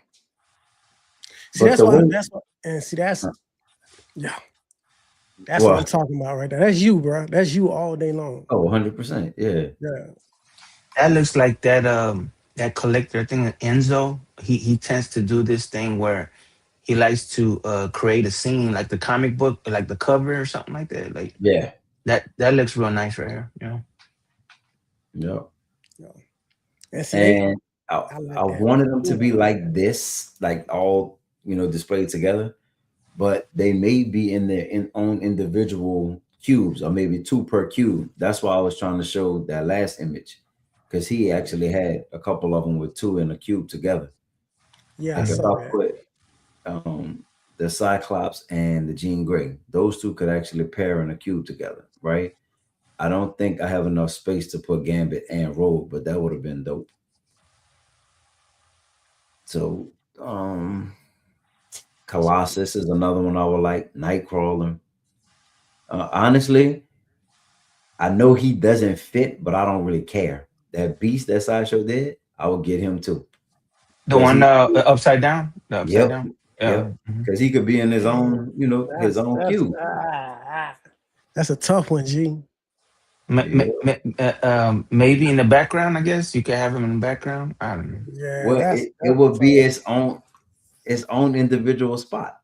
See, But that's the why. one, That's what. And see, that's yeah. That's what I'm well, talking about right there. That's you, bro. That's you all day long. oh, 100%, yeah, Yeah. That looks like that collector thing, Enzo. He tends to do this thing where he likes to create a scene like the comic book, like the cover or something like that. Like yeah, that looks real nice right here. yeah. Yeah. And see, And I like I that. wanted them to Yeah. be like this, like all displayed together, but they may be in their own individual cubes, or maybe two per cube. That's why I was trying to show that last image, because he actually had a couple of them with two in a cube together. Yeah, I Like if saw I that. put the Cyclops and the Jean Grey, those two could actually pair in a cube together, right? I don't think I have enough space to put Gambit and Rogue, but that would have been dope. So Colossus is another one I would like. Nightcrawler. Honestly, I know he doesn't fit, but I don't really care. That beast that Sideshow did, I would get him too. The Because one he upside down. The upside yep, down. Yeah. yep. Mhm. Because he could be in his Damn, own, his own that's cube. that's a tough one, G. Yeah. Maybe in the background. I guess you could have him in the background. I don't know. Yeah, Well, it that's would be tough. its own individual spot.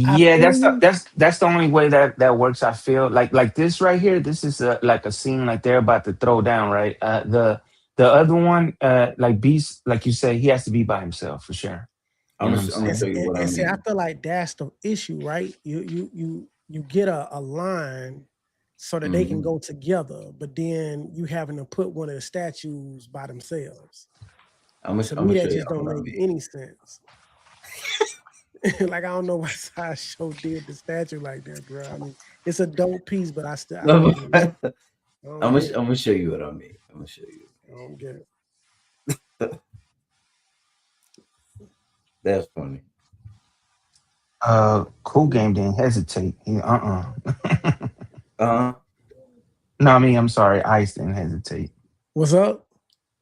I Yeah, feel you. that's the only way that works. I feel like this right here. This is like a scene like they're about to throw down, right? The other one, like Beast, like you say, he has to be by himself for sure. You know what I'm I'm gonna And, show saying? you what I and see, I mean. feel like that's the issue, right? You get a line so that they can Hmm. go together, but then you having to put one of the statues by themselves. To I'm me, gonna that show just y'all don't what I make mean. any sense. Like I don't know why Sideshow did the statue like that, bro. I mean, it's a dope piece, but I I'm don't get it. gonna I don't get it. I'm gonna show you what I mean. I'm gonna show you. I don't get it. That's funny. Cool game didn't hesitate. Uh, No, I mean I'm sorry, Ice didn't hesitate. What's up?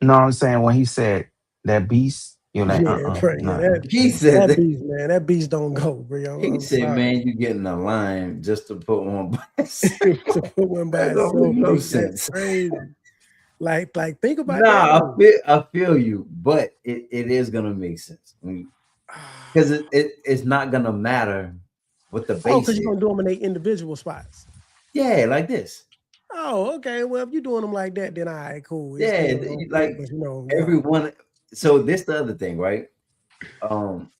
No, I'm saying when he said that Beast, you're like Yeah, bro. Yeah, no. he said that that. beast, man. That beast don't go, bro. He I'm said, sorry. "Man, you getting a line just to put one by itself. To put one by That don't make itself, no G, that's sense." crazy. Like think about that Nah, though. I feel you, but it is gonna make sense because it's not gonna matter what the Oh, base because you're is. gonna do them in their individual spots. Yeah, like this. Oh, okay. Well, if you're doing them like that, then all right, cool. It Yeah, still don't fit, like but yeah, everyone. So this the other thing, right? Um,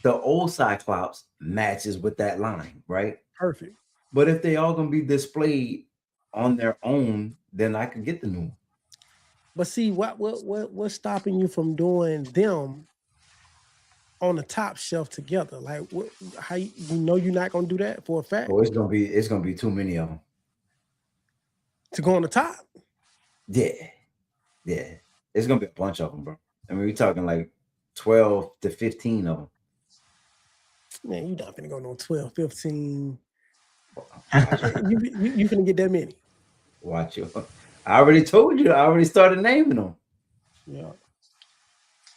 the old Cyclops matches with that line, right? perfect. But if they all gonna be displayed on their own, then I could get the new one. But see, what's stopping you from doing them on the top shelf together? Like, how you know you're not gonna do that for a fact Oh, it's gonna be too many of them. to go on the top? Yeah, yeah. It's gonna be a bunch of them, bro. I mean, we're talking like 12 to 15 of them. Man, you're not gonna go no 12, 15. Watch, You finna get that many. watch you. I already told you. I already started naming them. Yeah.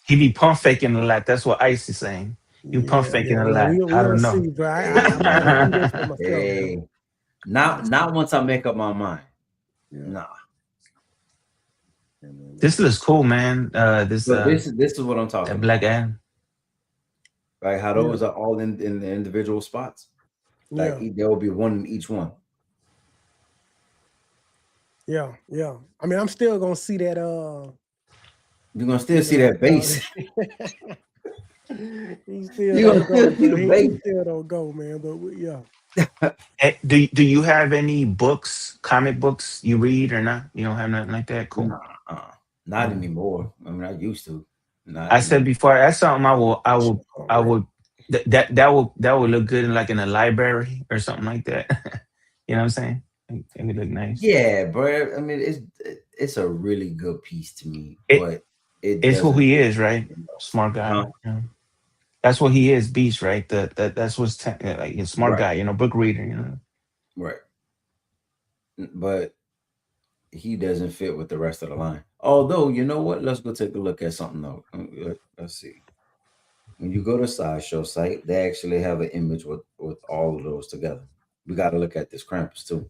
He be pump faking a lot. That's what Ice is saying. You pump faking a Well, lot. I we'll don't know. see, bro. I'm gonna have to see this for Hey, myself, hey. bro. Not once I make up my mind. Yeah. Nah. This looks cool, man. This But this is what I'm talking that about. Black Adam. Right? How Yeah. those are all in the individual spots. Like Yeah. there will be one in each one. Yeah. I mean, I'm still gonna see that. You're gonna still see that base. He still You're don't gonna go, still see bro. the He base. still don't go, man. But yeah. Do you have any books, comic books you read or not? You don't have nothing like that? Cool. Nah, not Mm. anymore. I mean, I used to. Not I said anymore. before, that's something All I right. would that would look good in like in a library or something like that. You know what I'm saying? It would look nice. Yeah, bro. I mean, it's a really good piece to me, It but it it's who doesn't he fit. is, right? Smart Huh? guy. You know? That's what he is, Beast, right? That's what's like a smart Right, guy, book reader, right. But he doesn't fit with the rest of the line. Although, you know what? Let's go take a look at something though. Let's see. When you go to Sideshow site, they actually have an image with all of those together. We got to look at this Krampus too.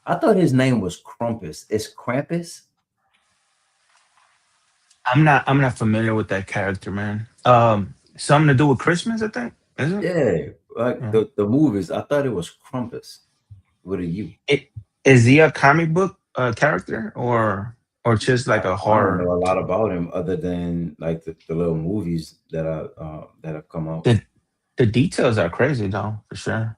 I thought his name was Krampus. It's Krampus. I'm not familiar with that character, man. Something to do with Christmas, I think. Is it? Yeah, like Yeah. the movies. I thought it was Krampus with a U. It is he a comic book character or just like a I don't know horror? a lot about him other than like the little movies that have come out. The the details are crazy though, for sure.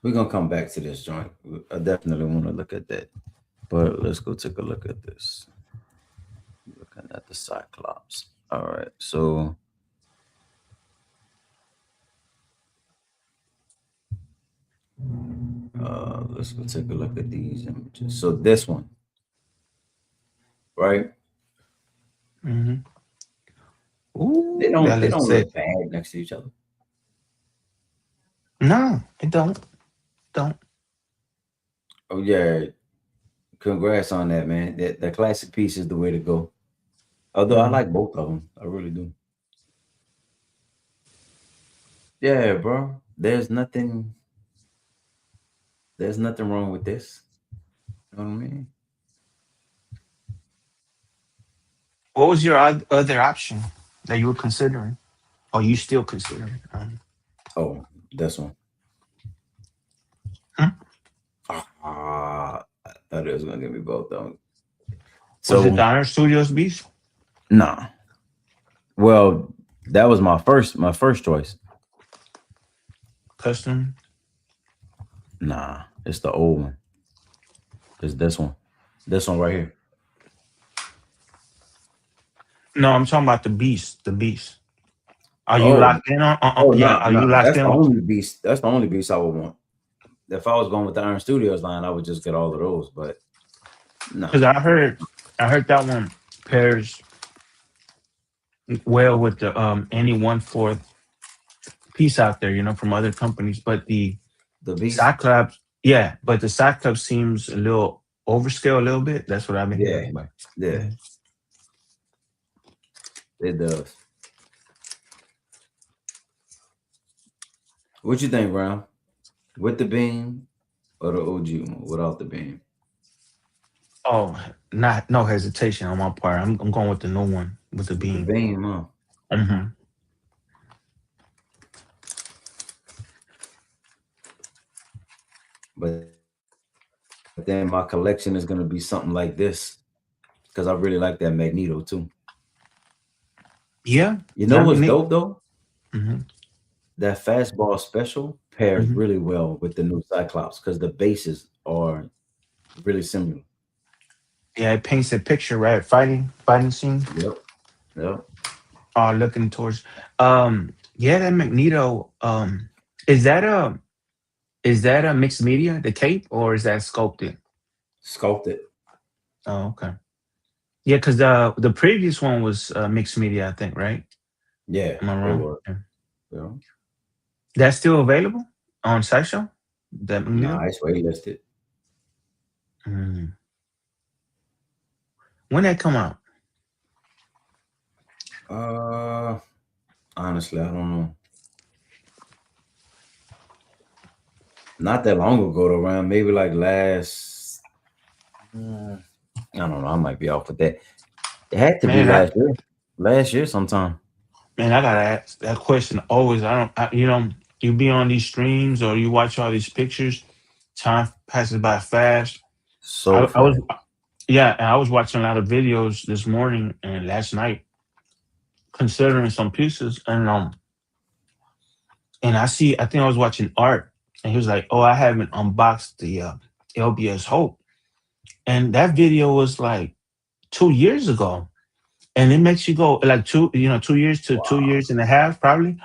We're gonna come back to this joint. I definitely want to look at that. But let's go take a look at this. looking at the Cyclops. All right, so let's go take a look at these images. So this one, right? Mm-hmm. They Ooh, don't that they looks don't sick. look bad next to each other. No, it don't. Don't. Oh yeah, congrats on that, man. That classic piece is the way to go. Although I Mm. like both of them, I really do. Yeah, bro. There's nothing wrong with this. You know what I mean? What was your other option that you were considering? Or you still considering? Oh, this one. Hmm? I thought it was gonna give me both of them. Was it So Donner Studios Beast? nah. Well, that was my first choice. Custom? Nah, it's the old one. It's this one. This one right here. No, I'm talking about the Beast. The Beast. Are you Oh, locked in on? oh Yeah. no, Are no. you locked That's the in? only beast. That's the only beast I would want. If I was going with the Iron Studios line, I would just get all of those. But no. Because I heard that one pairs well with the any 1/4 piece out there, from other companies. But the The beast? Cyclops, yeah, but the Cyclops seems a little overscale a little bit. That's what I've been Yeah, hearing. But yeah, mhm. it does. What you think, Brown? With the beam or the OG one without the beam? Oh, not no hesitation on my part. I'm going with the new one with the With the beam. beam, huh? Hmm. But then my collection is gonna be something like this because I really like that Magneto too. Yeah, You know I what's mean it. dope though? Hmm. That fastball special pairs Hmm. really well with the new Cyclops because the bases are really similar. Yeah, it paints a picture, right? Fighting scene. Yep. Yep. Looking towards. Yeah, that Magneto. Is that a is that a mixed media, the cape, or is that sculpted? Sculpted. Oh, okay. Yeah, because the previous one was mixed media, I think, right? Yeah, Am I it wrong? was. Yeah. Yeah. That's still available on Sideshow. That Nah, Magneto. it's waitlisted. Mm. When that come out? Uh, honestly, I don't know. Not that long ago, though, around maybe like last. I don't know. I might be off with that. It had to be Man, last year. Last year sometime. I gotta ask that question always. I don't, you be on these streams or you watch all these pictures. Time passes by fast. So I was, fast. yeah, and I was watching a lot of videos this morning and last night, considering some pieces, and I think I was watching Art, and he was like, "Oh, I haven't unboxed the LBS Hope," and that video was like 2 years ago, and it makes you go like 2 years to two Wow. years and a half probably.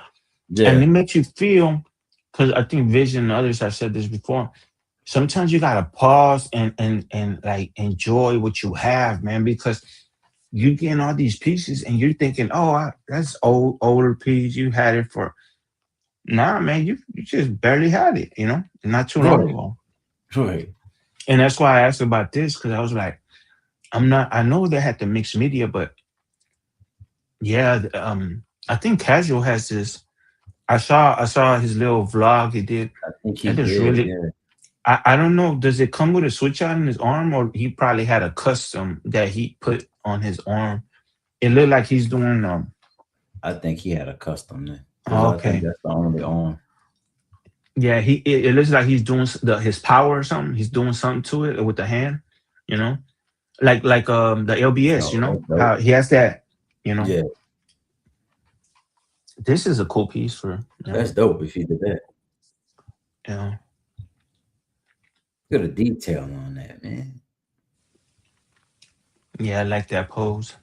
And Yeah. it makes you feel, because I think Vision and others have said this before. Sometimes you gotta pause and like enjoy what you have, man, because you getting all these pieces and you're thinking, oh, that's older piece. You had it for nah, man. You just barely had it, not too long Right. ago. Right. And that's why I asked about this because I was like, I'm not. I know they had the mixed media, but yeah, I think Casual has this. I saw his little vlog he did. I think he That is did. really. Yeah. I don't know. Does it come with a switch out in his arm, or he probably had a custom that he put on his arm? It looked like he's doing. I think he had a custom then because I think Okay. that's the only on. Yeah. It looks like he's doing his power or something. He's doing something to it with the hand. You know, like the LBS. Oh, that's How dope. he has that. You know, Yeah, this is a cool piece for. that's dope if he did that. You know. Look at the detail on that, man. Yeah, I like that pose.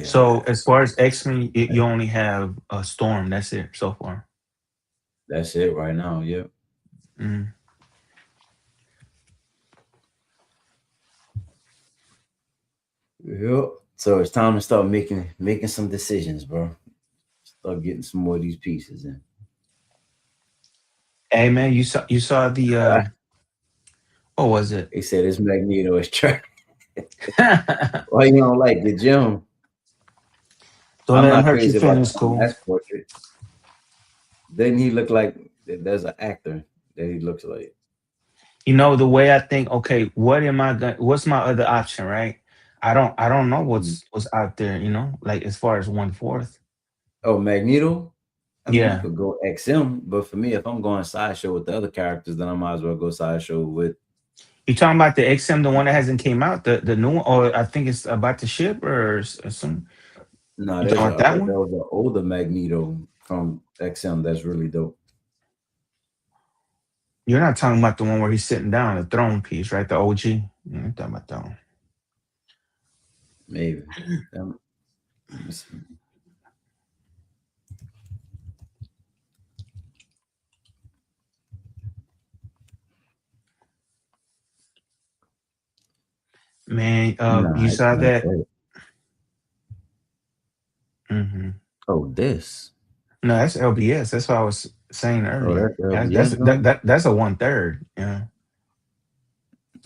So Yeah, as far as X-Men, you only have a Storm. That's it so far. that's it right now. Yep. Mm. Yep. So it's time to start making some decisions, bro. Start getting some more of these pieces in. Hey man, you saw the what was it? They said this Magneto is trash. Why you don't like the Jim? Don't I'm let him not hurt your crazy about feelings, the cool. last portrait. Didn't he look like there's an actor that he looks like? You know the way I think. Okay, what am I going? What's my other option, right? I don't know Mhm. what's out there. Like as far as 1/4. Oh, Magneto. I mean, you Yeah, could go XM, but for me, if I'm going sideshow with the other characters, then I might as well go sideshow with. you talking about the XM, the one that hasn't came out, the new one, or I think it's about the ship or some. No, You talking about I that thought one? that was an older Magneto from XM. That's really dope. You're not talking about the one where he's sitting down, the throne piece, right? The OG. You're talking about that one. Maybe. Let me see. Man, you Nah, it's saw not that? that. Hmm. Oh, this. No, that's LBS. That's what I was saying Oh, earlier. that's the That's LBS joint. that's a 1/3. Yeah,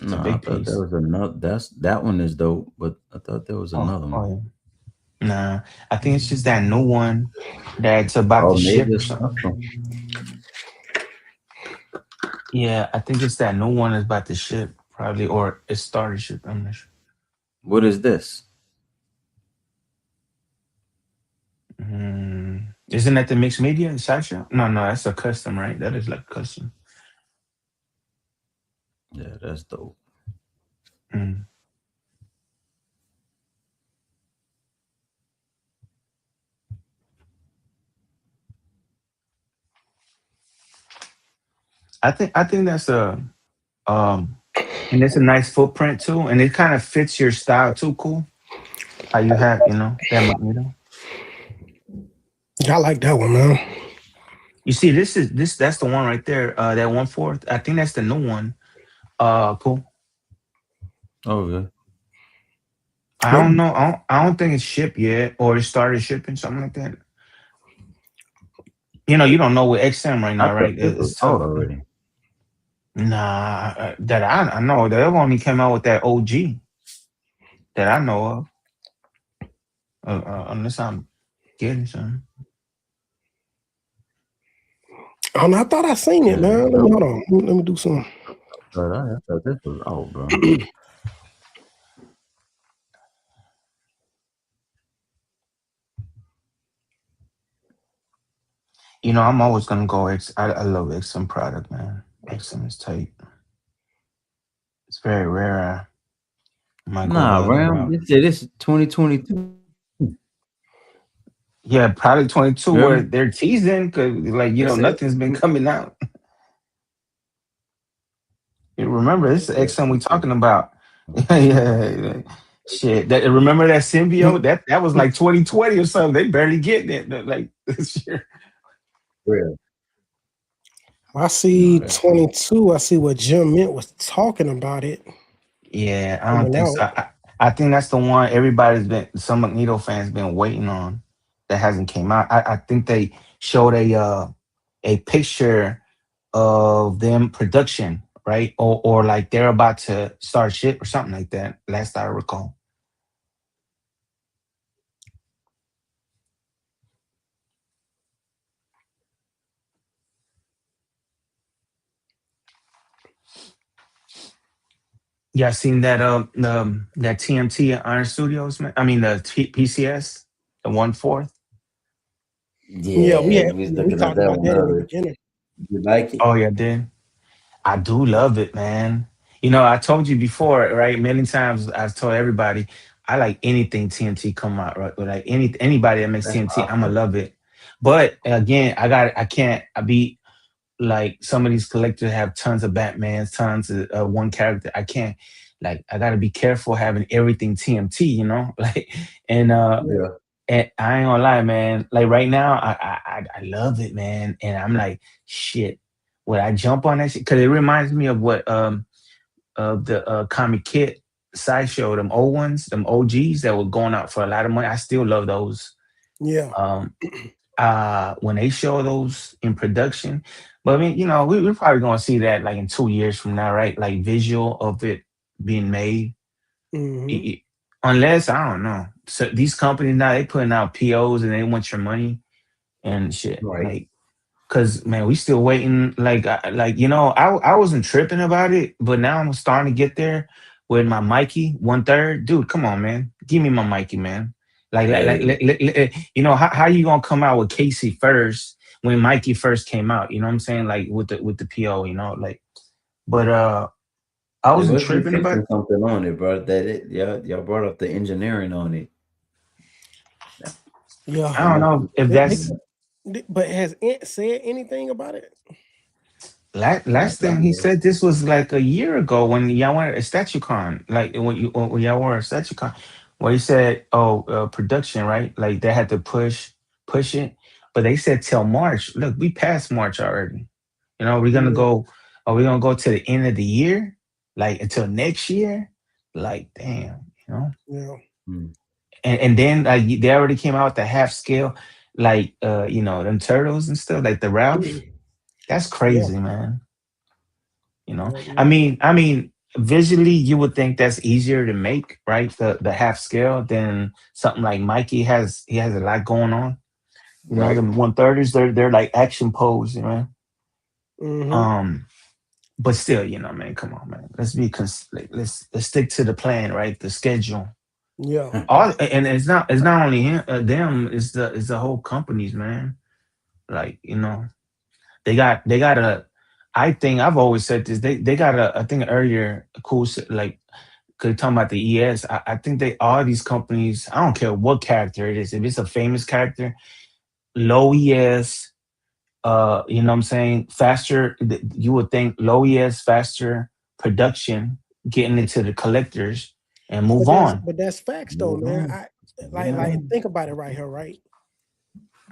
it's a No, I big thought there piece. was another. That one is dope, but I thought there was Oh, another oh one. yeah. Nah, I think it's just that new one that's about Oh, the ship maybe or it's something. custom. Yeah, I think it's that new one that's about the ship, probably, or it started ship. I'm not sure. What is this? Isn't that the mixed media Sideshow? No, no, that's a custom, right? That is like custom. Yeah, that's dope. Mm. I think that's a um, and it's a nice footprint too, and it kind of fits your style too. Cool. How you have, that Magneto. I like that one, man. You see, that's the one right there. That 1/4. I think that's the new one. Cool. Oh, yeah. I What don't know. I don't think it's shipped yet, or it started shipping, something like that. You don't know with XM right I now, thought right? this was It's out tough. already. Nah, that I know. They only came out with that OG that I know of. Unless I'm getting something. I don't know, I thought I seen it, Yeah, man. Let me dope. hold on. Let me do some. But I thought this was out, bro. I'm always gonna go X. I love XM product, man. XM is tight. It's very rare. I might go the Nah, other Ram. route. This is 2022. Yeah, probably 22 You hear where me? they're teasing because like It said nothing's been coming out. You remember this is yeah, XM we talking about. Yeah. Shit. Remember that symbiote? That was like 2020 or something. They barely getting it. Like this year. real. I No, see that's real. 22. I see what Jim Mint was talking about it Yeah, I don't coming think so. out. I think that's the one some Magneto fans been waiting on that hasn't came out. I think they showed a picture of them production, right? Or like they're about to start ship or something like that. Last I recall. Yeah, I seen that that TMT at Iron Studios, man. I mean the PCS, the 1/4. Yeah, Yeah, we was we looking at talked that about one that in the earlier. beginning. You like it? Oh yeah, then I do love it, man. I told you before, right? Many times I've told everybody I like anything TNT come out, right? But like anybody that makes That's what TNT, I I'ma felt. love it. But again, I can't I be like some of these collectors have tons of Batmans, tons of one character. I can't, like, I gotta be careful having everything TMT, you know, like, and Yeah. Yeah. and I ain't gonna lie, man. Like right now, I love it, man. And I'm like, shit. Would I jump on that shit? Because it reminds me of what of the comic kit sideshow, them old ones, them OGs that were going out for a lot of money. I still love those. Yeah. Um, when they show those in production. But I mean, you know, we're probably gonna see that like in 2 years from now, right? Like visual of it being made. Hmm. I- Unless I don't know. So these companies now they putting out POs and they want your money and shit. Right. Like, cause man, we still waiting. Like, you know, I wasn't tripping about it, but now I'm starting to get there with my Mikey 1/3. Dude, come on, man, give me my Mikey, man. Hey, You know, how you gonna come out with Casey first when Mikey first came out? You know what I'm saying? Like with the PO, you know, like. But I they wasn't must be tripping about. fixing something on it, bro. That it, yeah, y'all brought up the engineering on it. Yeah. I They don't must be know if They, fixing that's something. but has Ant said anything about it? last Not that I thing he know. said. This was like a year ago when y'all were at StatueCon, like when y'all were at StatueCon, where he said, "Oh, production, right? Like they had to push it, but they said till March. Look, we passed March already. You know, we're gonna Yeah. go. Are we gonna go to the end of the year, like until next year? Like, damn, you know." Yeah. Hmm. And then like they already came out with the half scale, like you know, them turtles and stuff, like the Ralph. That's Yeah. crazy, man. You know, Yeah. I Yeah. mean, I mean, visually, you would think that's easier to make, right? The half scale than something like Mikey has. He has a lot going on. You know, the Right. 1/3s, they're like action pose, you know. Hmm. Um, but still, you know, man, come on, man. Let's be like, let's stick to the plan, right? The schedule. Yeah. All and it's not only them, it's the whole companies, man. Like, you know, they got a. I think I've always said this. They got a. I think earlier, a cool like because talking about the ES. I think they all these companies. I don't care what character it is. If it's a famous character, low ES. You know what I'm saying? Faster. You would think low ES, faster production, getting into the collectors and move on. But that's facts though, Move man. on. I Move like on. think about it right here, right?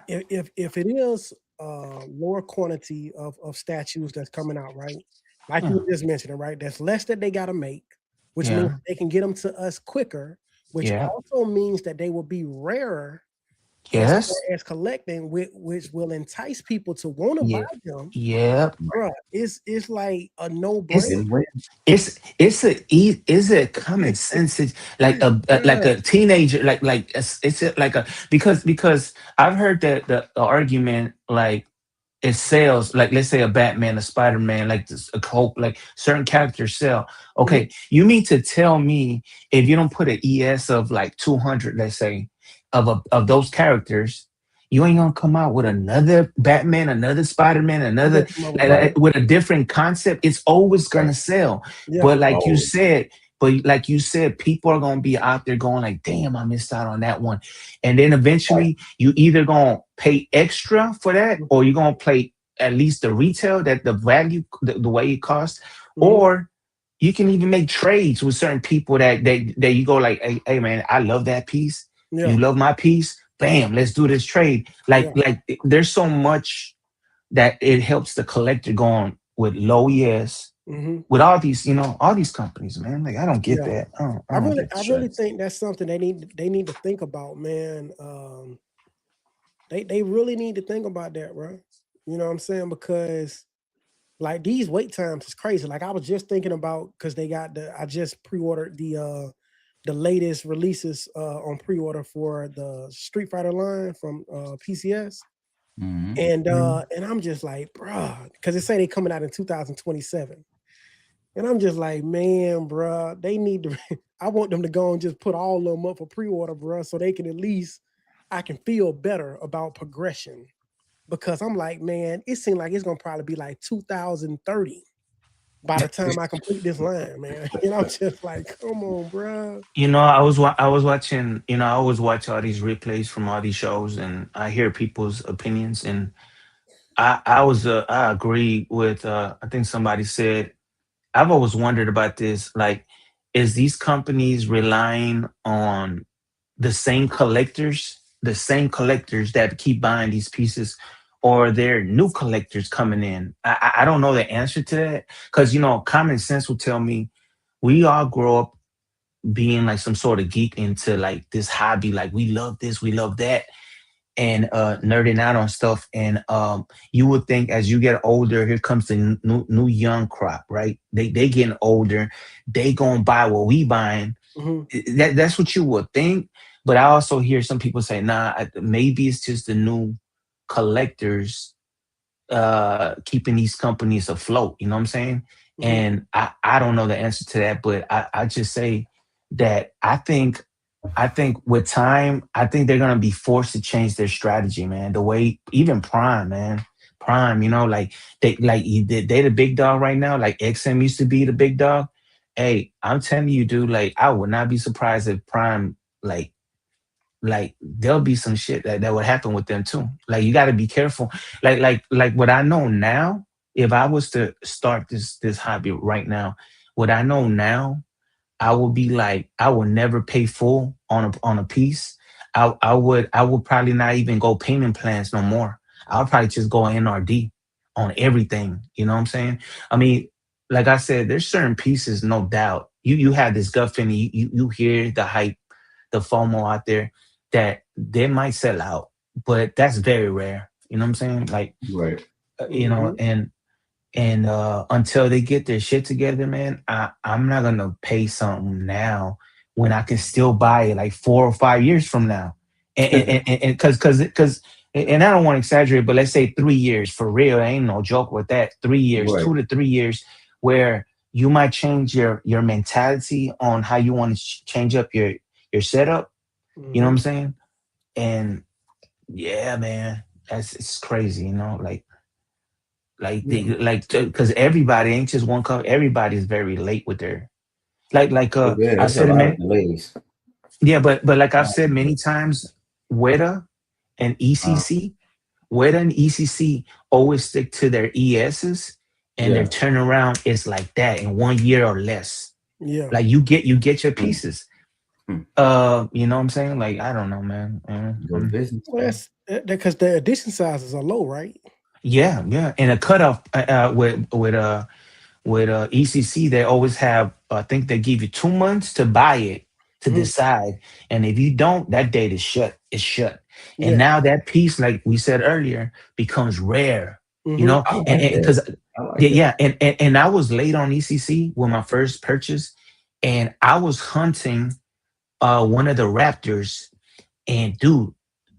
If it is lower quantity of statues that's coming out, right? Like you Yeah, were just mentioning, right? That's less that they gotta make, which means yeah, they can get them to us quicker, which yeah. also means that they will be rarer as far Yes. as collecting, which will entice people to want to buy Yeah. them. Yeah. Bruh, it's like a It's no-brainer. Win win. it's a common sense like Bruh. a teenager it's like a because I've heard that the argument like it sells like let's say a Batman, a Spider-Man, like this, a Hulk, like certain characters sell. Mhm. Okay, you mean to tell me if you don't put an ES of like 200, let's say, of those characters, you ain't gonna come out with another Batman, another Spider-Man, You another gonna come up with Right. with a different concept? It's always Right. gonna sell. yeah, But like you Oh, said, people are gonna be out there going like, "Damn, I missed out on that one," and then right. eventually you either gonna pay extra for that or you're gonna pay at least the retail that the value the way it costs, mhm, or you can even make trades with certain people that you go like, hey man, I love that piece, yeah, you love my piece, bam, let's do this trade. yeah, There's so much that it helps the collector going with low ES mhm, with all these, you know, all these companies, man. Like I don't get yeah. that. I don't get the I really stress. think that's something they need to think about, man. They really need to think about that, bro. You know what I'm saying? Because like these wait times is crazy. Like I was just thinking about because they got I just pre-ordered the latest releases on pre-order for the Street Fighter line from PCS. Mm-hmm. And I'm just like, bruh, because they say they coming out in 2027. And I'm just like, man, bruh, they need to. I want them to go and just put all of them up for pre-order, bruh, so they can at least I can feel better about progression. Because I'm like, man, it seems like it's gonna probably be like 2030 by the time I complete this line, man. And I'm just like, come on, bruh. You know, I was watching. You know, I always watch all these replays from all these shows, and I hear people's opinions. And I agree with I think somebody said I've always wondered about this. Like, is these companies relying on the same collectors that keep buying these pieces, or are there new collectors coming in? I don't know the answer to that because common sense will tell me we all grow up being like some sort of geek into like this hobby, like we love this, we love that, and nerding out on stuff. And you would think as you get older, here comes the new young crop, right? They getting older, they gonna buy what we buying. Mhm. That's what you would think. But I also hear some people say, nah, maybe it's just the new collectors keeping these companies afloat. You know what I'm saying? Mhm. And I don't know the answer to that, but I just say that I think with time, I think they're gonna be forced to change their strategy, man. The way even Prime, man, Prime, like they the big dog right now. Like XM used to be the big dog. Hey, I'm telling you, dude. Like I would not be surprised if Prime, like there'll be some shit that would happen with them too. Like you got to be careful. Like what I know now. If I was to start this hobby right now, what I know now, I would be like, I would never pay full on a piece. I would probably not even go payment plans no more. I'll probably just go NRD on everything. You know what I'm saying? I mean, like I said, there's certain pieces, no doubt. You have this gut feeling. You hear the hype, the FOMO out there that they might sell out, but that's very rare. You know what I'm saying? Like, Right. Mhm. and until they get their shit together, man, I'm not gonna pay something now when I can still buy it like 4 or 5 years from now. And because and I don't want to exaggerate, but let's say 3 years for real. Ain't no joke with that. 3 years, Right. 2 to 3 years, where you might change your mentality on how you want to change up your setup. You know what Mhm. I'm saying? And yeah, man, it's crazy. Like Yeah. they like because everybody ain't just one company. Everybody's very late with their Oh, yeah, I've there's a said it lot of many delays. yeah, but like I've Lot said of many delays. times, Weta and Uh, ECC, Weta and ECC always stick to their ESs, and their yeah. turnaround is like that in 1 year or less. Yeah. Like you get your Hmm. pieces. Hmm. You know what I'm saying? Like I don't know, man. Good business, Well, man. that's because the edition sizes are low, right? Yeah, and a cutoff with ECC, they always have, I think they give you 2 months to buy it to Mhm. decide. And if you don't, that date is shut. It's shut. And Yeah. now that piece, like we said earlier, becomes rare, Mhm. I and like that. because, I like that. yeah, and I was late on ECC with my first purchase, and I was hunting one of the Raptors. And dude,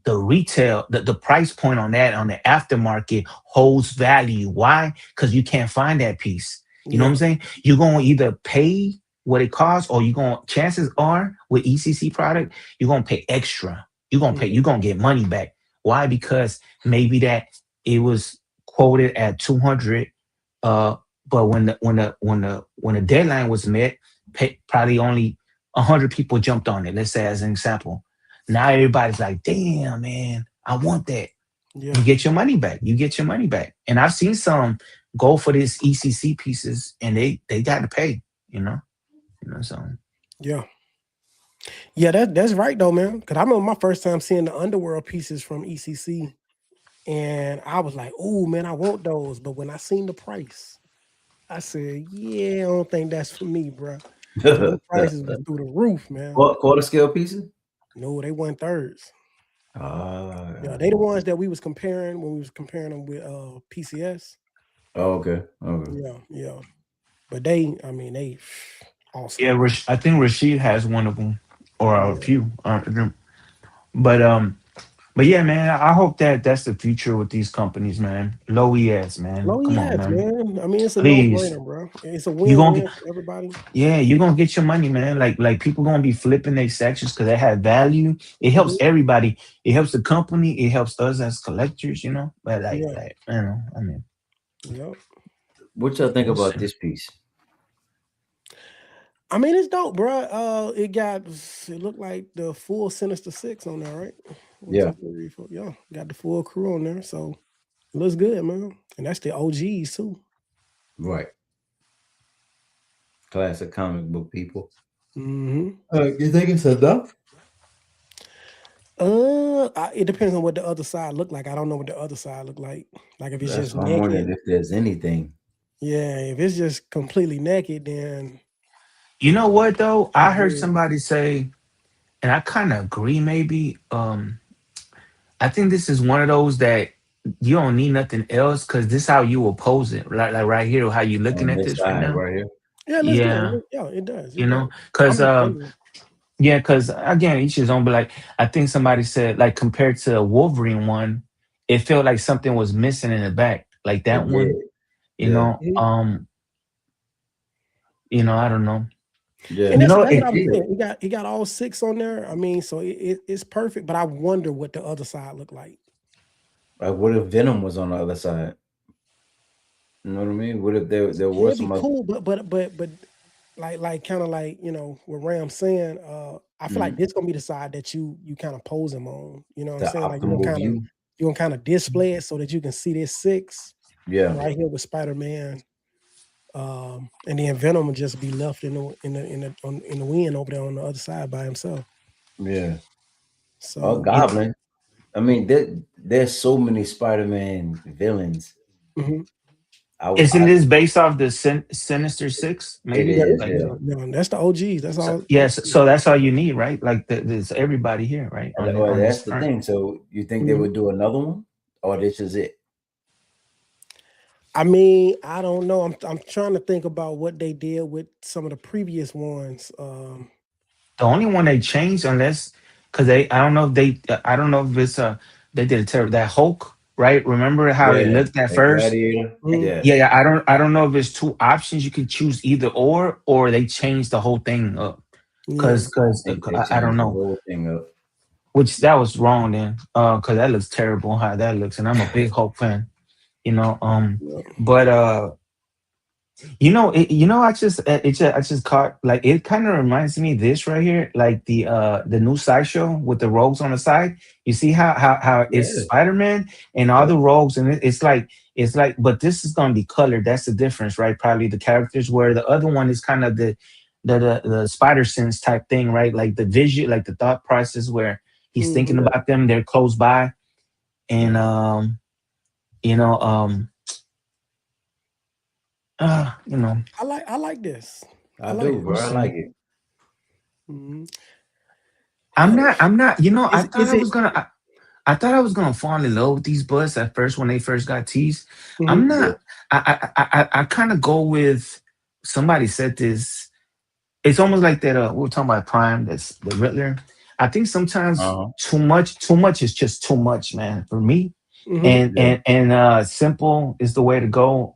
the price point on that on the aftermarket holds value. Why? Because you can't find that piece. You know what I'm Yeah. saying? You're gonna either pay what it costs, or you're gonna chances are with ECC product, you're gonna pay extra. Mhm. You're gonna get money back. Why? Because maybe that it was quoted at 200, uh, but when the deadline was met, probably only 100 people jumped on it. Let's say as an example. Now everybody's like, damn, man, I want that. You Yeah. get your money back. You get your money back. And I've seen some go for this ECC pieces, and they got to pay, you know? So Yeah. Yeah, that's right though, man. Because I remember my first time seeing the underworld pieces from ECC, and I was like, "Oh man, I want those." But when I seen the price, I said, "Yeah, I don't think that's for me, bro." Because those prices was through the roof, man. Quarter scale pieces. No, they weren't thirds. Yeah, they the Uh, ones that we was comparing when we was comparing them with PCS. oh, okay. Okay. Yeah, yeah. But they, I mean, they awesome. yeah, I think Rashid has one of them, or a Yeah. few. But but yeah, man, I hope that that's the future with these companies, man. Low ES, man. No, Come he on, has, man. man. I mean, it's a Please. no-brainer, bro. It's a You gonna win-win for everybody. Yeah, you're gonna get your money, man. Like people gonna be flipping their sections because they have value. It helps Hmm. everybody. It helps the company. It helps us as collectors, But Yeah, I mean, yep. What y'all think we'll about see. this piece? I mean, it's dope, bro. It looked like the full Sinister Six on there, right? One, Yeah. two, three, four. Yeah, got the full crew on there. So looks good, man. And that's the OGs too. Right. Classic comic book people. Mm-hmm. You think it's enough? It depends on what the other side look like. I don't know what the other side look like. Like if it's That's just what I'm wondering naked, if there's anything. yeah. If it's just completely naked, then You know what though? I it's heard good. somebody say, and I kind of agree. Maybe I think this is one of those that you don't need nothing else because this how you oppose it. Like right here, how you looking On at this this right side now? right here. Yeah, it looks good. Yeah, Yeah, it does. you It does. know, because I'm okay with it. yeah, because again, each his own. But like I think somebody said, like compared to the Wolverine one, it felt like something was missing in the back. Like that It did. one, you Yeah. know, Mhm. I don't know. Yeah. And You know, that's what It I'm did. saying. He got all six on there. I mean, so it's perfect. But I wonder what the other side look like. Like what if Venom was on the other side? You know what I mean? What if there Yeah, was it'd be some other cool, but like kind of like what Ram's saying. I feel like Mhm. this gonna be the side that you kind of pose him on. You know what I'm The saying? Like optimal view? you gonna kind of display it so that you can see this six Yeah. right here with Spider-Man. And then Venom will just be left in the wind over there on the other side by himself. Yeah. Or So Goblin. I mean, there's so many Spider-Man villains. mhm. isn't I this based off the Sinister Six? it Yeah, Maybe is, like yeah. that's the OGs. That's so, all. yes. So that's all you need, right? Like there's everybody here, right? Well, On this that's the front. thing. So you think they Mhm. would do another one, or this is it? I mean, I don't know. I'm trying to think about what they did with some of the previous ones. The only one they changed, unless because I don't know if I don't know if it's they did a terrible that Hulk, right? Remember how it Yeah, looked at that first? Gladiator. Mhm. Yeah, Yeah, yeah. I don't know if it's two options you can choose either or they changed the whole thing up. Yeah. I think they I don't changed the know. whole thing up. Which that was wrong then. Because that looks terrible how that looks, and I'm a big Hulk fan. You know, Yeah. but I just caught like it kind of reminds me of this right here, like the new Sideshow with the rogues on the side. You see how it's Yeah, Spider-Man and all yeah. the rogues, and it's like, but this is gonna be colored. That's the difference, right? Probably the characters, where the other one is kind of the spider sense type thing, right? Like the vision, like the thought process where he's thinking Mhm. Yeah. about them, they're close by, and Yeah. you know, you know, I like this. I I like do, it. bro. I like it. Mhm. I'm not, I thought Is it? I thought I was gonna fall in love with these buds at first when they first got teased. I'm Mhm. Yeah. not. I kind of go with somebody said this. It's almost like that. We were talking about Prime. That's the Riddler. I think sometimes Uh-huh. too much is just too much, man, for me. Mhm. Yeah. Simple is the way to go.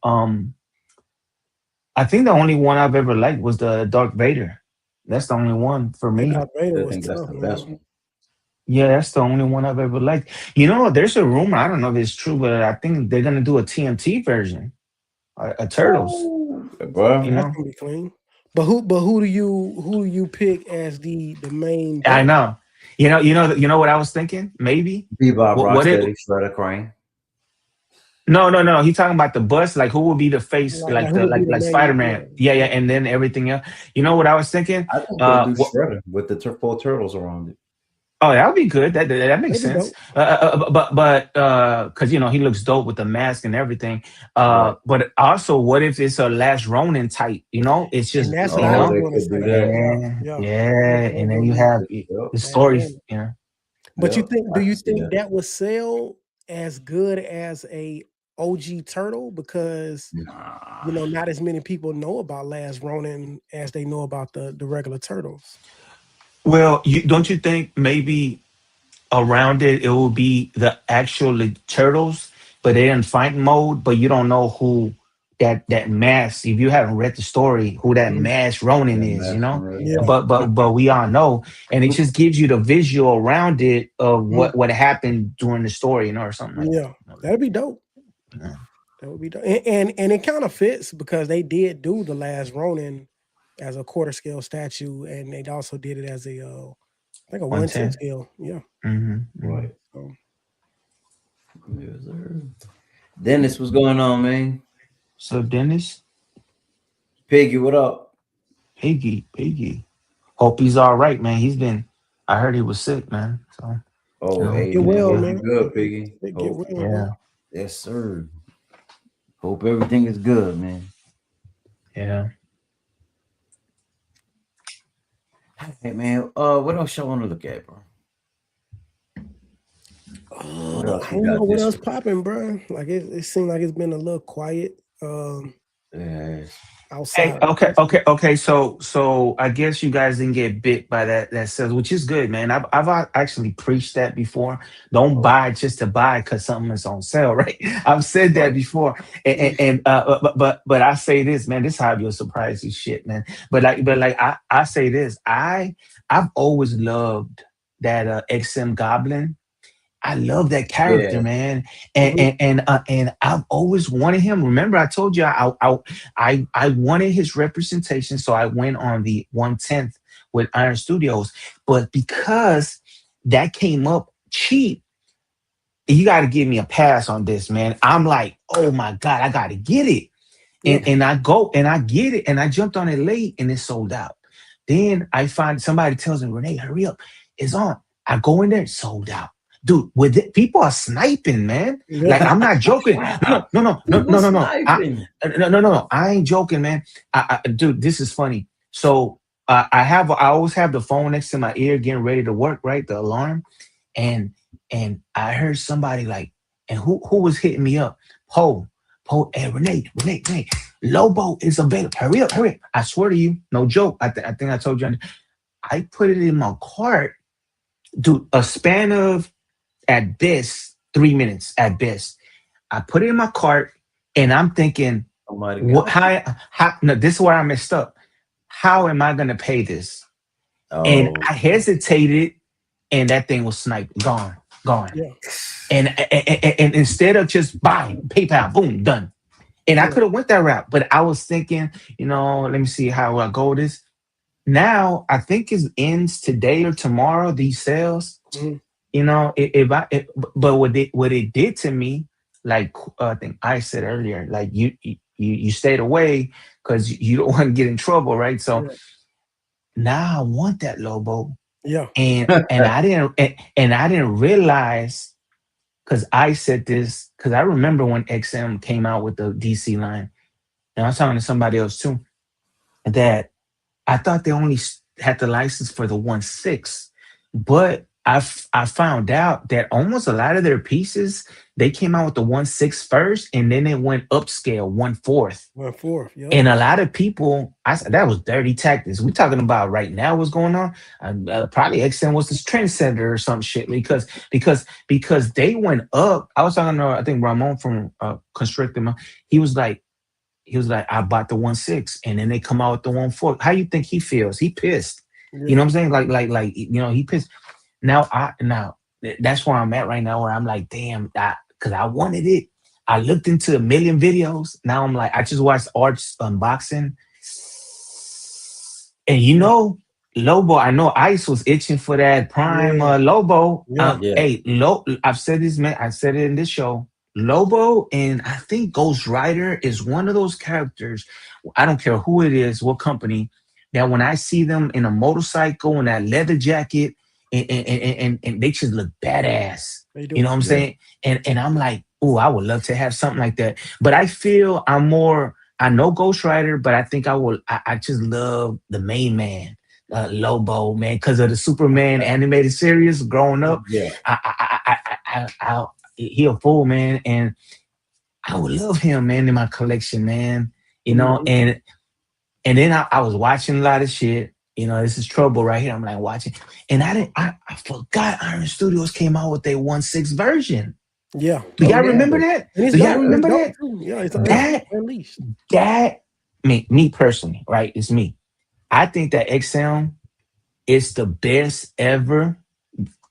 I think the only one I've ever liked was the Dark Vader. That's the only one for That me. Darth Vader I was think that's tough, the best man. one. Yeah, that's the only one I've ever liked. You know, there's a rumor. I don't know if it's true, but I think they're gonna do a TMT version, a Turtles. Ooh, You bro. That's know, gonna be clean. But who do you pick as the main I villain? know. You know what I was thinking? Maybe Bebop, what it? Rocksteady, Shredder, Crane. No, no, no. He talking about the bus. Like who would be the face? Like who would be the Like Spider main? Man. Yeah, Yeah, yeah, yeah. and then everything else. You know what I was thinking? I think they'll Uh, do what? Shredder with the four turtles around it. Oh, that would be good. That makes That'd be sense. dope. But because he looks dope with the mask and everything. Right. But also, what if it's a Last Ronin type? You know, it's And just that's what you I Oh, was know, they going to could do say. that. Yeah, yeah, yeah. yeah, I was and then going you to say have Yep. the Last story. one. Yeah, But Yep. I do can you see think that. that would sell as good as a OG Turtle? Because Nah. not as many people know about Last Ronin as they know about the regular Turtles. well, you don't you think maybe around it will be the actual turtles, but they're in fighting mode, but you don't know who that mask. If you haven't read the story, who that Mhm. mask Ronin That is, mask from Yeah, but we all know, and it just gives you the visual around it of mhm, what happened during the story, or something like that. yeah. That'd be dope. Yeah. That would be dope. And it kind of fits because they did do the Last Ronin as a quarter scale statue, and they also did it as I think a 1/10 110. scale. Yeah. Mm-hmm, mm-hmm. Right. So Yes, sir. Dennis, what's going on, man? So Dennis, Piggy, what up? Piggy. Hope he's all right, man. He's been. I heard he was sick, man. So Oh, hey, Get man. well, Hope you man. good, Piggy. Get Hope, well, man. yeah, yes, sir. Hope everything is good, man. yeah. Hey, man. What else y'all want to look at, bro? What else I we don't know got what this else week? popping, bro. Like it seemed like it's been a little quiet Yes. Hey, outside. okay. So I guess you guys didn't get bit by that sales, which is good, man. I've actually preached that before. Don't Oh, buy just to buy because something is on sale, right? I've said that right. before, but I say this, man. This how you'll surprise you, shit, man. But I say this, I've always loved that XM Goblin. I love that character, Yeah. man, Mhm. and I've always wanted him. Remember, I told you I wanted his representation, so I went on the 110th with Iron Studios. But because that came up cheap, you got to give me a pass on this, man. I'm like, oh my god, I got to get it, Yeah. and I go and I get it, and I jumped on it late, and it sold out. Then I find somebody tells me, Renee, hurry up, it's on. I go in there, sold out. Dude, with it, people are sniping, man. Like Yeah. I'm not joking. People No. sniping. No. I ain't joking, man. Dude, this is funny. So I always have the phone next to my ear, getting ready to work, right? The alarm, and I heard somebody like, and who was hitting me up? Poe, hey Renee, Lobo is available. Hurry up! I swear to you, no joke. I think I told you. I put it in my cart, dude. A span of at best 3 minutes at best. I put it in my cart, and I'm thinking, Somebody what? got you. How? No, this is where I messed up. How am I gonna pay this? And Oh, I hesitated, and that thing was sniped, gone. Yeah. And instead of just buying PayPal, boom, done. And I Yeah. could have went that route, but I was thinking, let me see how I go this. Now I think it ends today or tomorrow. These sales, Mhm. but what it did to me, like I think I said earlier, like you stayed away because you don't want to get in trouble, right? So Yeah. now I want that Lobo, Yeah. and I didn't realize because I said this because I remember when XM came out with the DC line, and I was talking to somebody else too that I thought they only had the license for the 1/6, but I found out that almost a lot of their pieces they came out with the 1/6 first, and then it went upscale 1/4. 1/4. Yep. And a lot of people, I said that was dirty tactics. We're talking about right now what's going on. Probably XM was this trendsetter or some shit because they went up. I was talking to I think Ramon from Constricted. He was like I bought the 1/6, and then they come out with the 1/4. How you think he feels? He pissed. You know Yeah. what I'm saying? Like he pissed. Now that's where I'm at right now, where I'm like, damn, because I wanted it. I looked into a million videos. Now I'm like, I just watched Art's unboxing, and Yeah. Lobo. I know Ice was itching for that Prime Yeah. Lobo. Yeah. yeah. Hey, I've said this, man. I said it in this show. Lobo and I think Ghost Rider is one of those characters. I don't care who it is, what company, that when I see them in a motorcycle in that leather jacket and they just look badass. They You do. know what I'm Yeah. saying? And I'm like, oh, I would love to have something like that. But I feel I'm more, I know Ghost Rider, but I think I just love the main man. Lobo, man, because of the Superman animated series growing up. Yeah. He a fool, man, and I would love him, man, in my collection, man. Mhm. And then I was watching a lot of shit. This is trouble right here. I'm like watching, and I forgot Iron Studios came out with their 1/6 version. Yeah. Do Oh, y'all yeah. remember that? And it's Do y'all dope. It's remember dope that? too. Yeah. It's That unleashed. that me personally, right? It's me. I think that XM is the best ever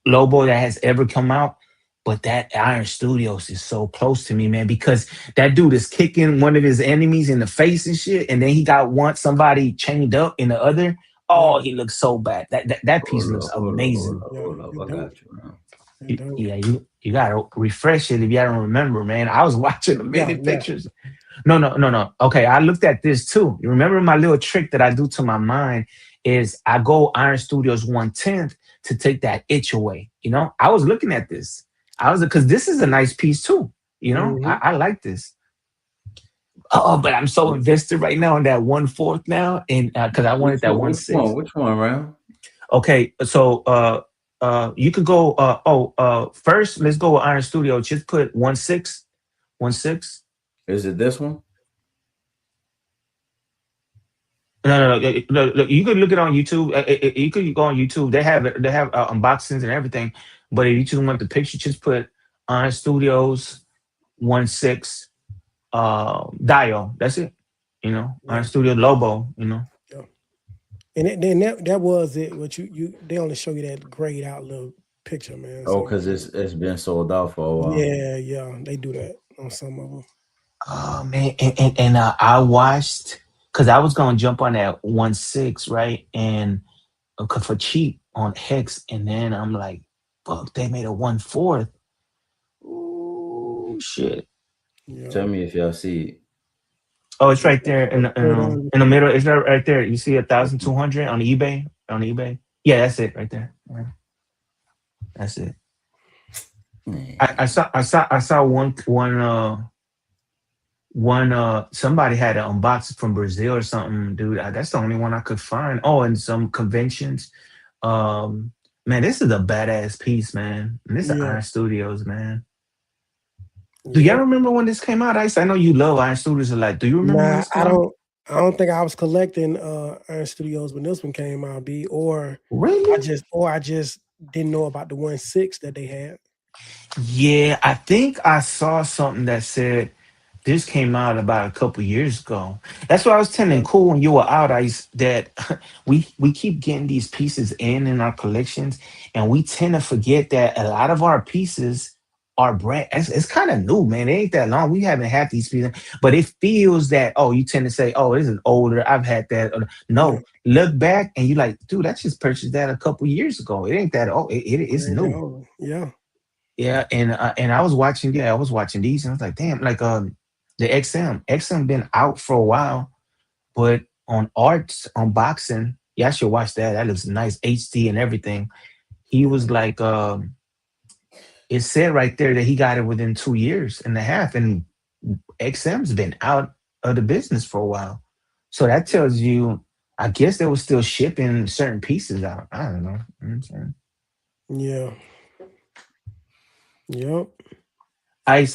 Lobo that has ever come out. But that Iron Studios is so close to me, man, because that dude is kicking one of his enemies in the face and shit, and then he got somebody chained up in the other. Yeah. Oh, he looks so bad. That piece Hold looks up, hold up, hold amazing. up, Yeah. hold up. It's I dope. got you, man. They don't. Yeah, you gotta refresh it if you don't remember, man. I was watching the Yeah, many yeah, pictures. No, no, no, no. Okay, I looked at this too. You remember my little trick that I do to my mind is I go Iron Studios 1/10 to take that itch away. I was looking at this. I was because this is a nice piece too. hmm I like this. Oh, but I'm so invested right now in that 1/4 now, and because I Which wanted that one? one Which one? six. Which one, Ram? Okay, so you could go. First let's go with Iron Studio. Just put 1/6, 1/6. Is it this one? No, no, no, you could look it on YouTube. You could go on YouTube. They have unboxings and everything. But if you just want the picture, just put Iron Studios 1/6 dial. That's it. Iron yeah, Studio Lobo. yeah. And then that was it. But you they only show you that grayed out little picture, man. Oh, So because it's been sold out for a while. yeah, yeah, they do that on some of them. Oh man, and I watched because I was gonna jump on that 1/6, right, and for cheap on Hex, and then I'm like, fuck, they made a 1/4. Ooh, shit. Yeah, Tell me if y'all see. Oh, it's right there in the, in, right um, on. in the middle. It's right there. You see 1,200 on eBay. On eBay. Yeah, that's it right there. Yeah, that's it. I saw one somebody had an unboxing from Brazil or something, dude. That's the only one I could find. Oh, and some conventions. Man, this is a badass piece, man. And this is Yeah, Iron Studios, man. Do y'all yep. remember when this came out, Ice? I know you love Iron Studios a lot. Do you remember when Nah, this came out? I don't think I was collecting Iron Studios when this one came out, B, or Really? I just didn't know about the 1/6 that they had. Yeah, I think I saw something that said this came out about a couple years ago. That's why I was telling Yeah, Cool when you were out, Ice, that we keep getting these pieces in our collections, and we tend to forget that a lot of our pieces are brand. It's kind of new, man. It ain't that long. We haven't had these pieces, but it feels that you tend to say, oh, this is older. I've had that. yeah. No, look back and you like, dude, I just purchased that a couple years ago. It ain't that old. It's Ain't that new. old. Yeah, Yeah, and I was watching. Yeah, I was watching these, and I was like, damn, like the XM been out for a while, but on arts unboxing, yeah, I should watch that. That looks nice, HD and everything. He yeah, was like, it said right there that he got it within 2 years and a half, and XM's been out of the business for a while. So that tells you, I guess they were still shipping certain pieces out. I don't know. You know what I'm saying? yeah, yep. Ice,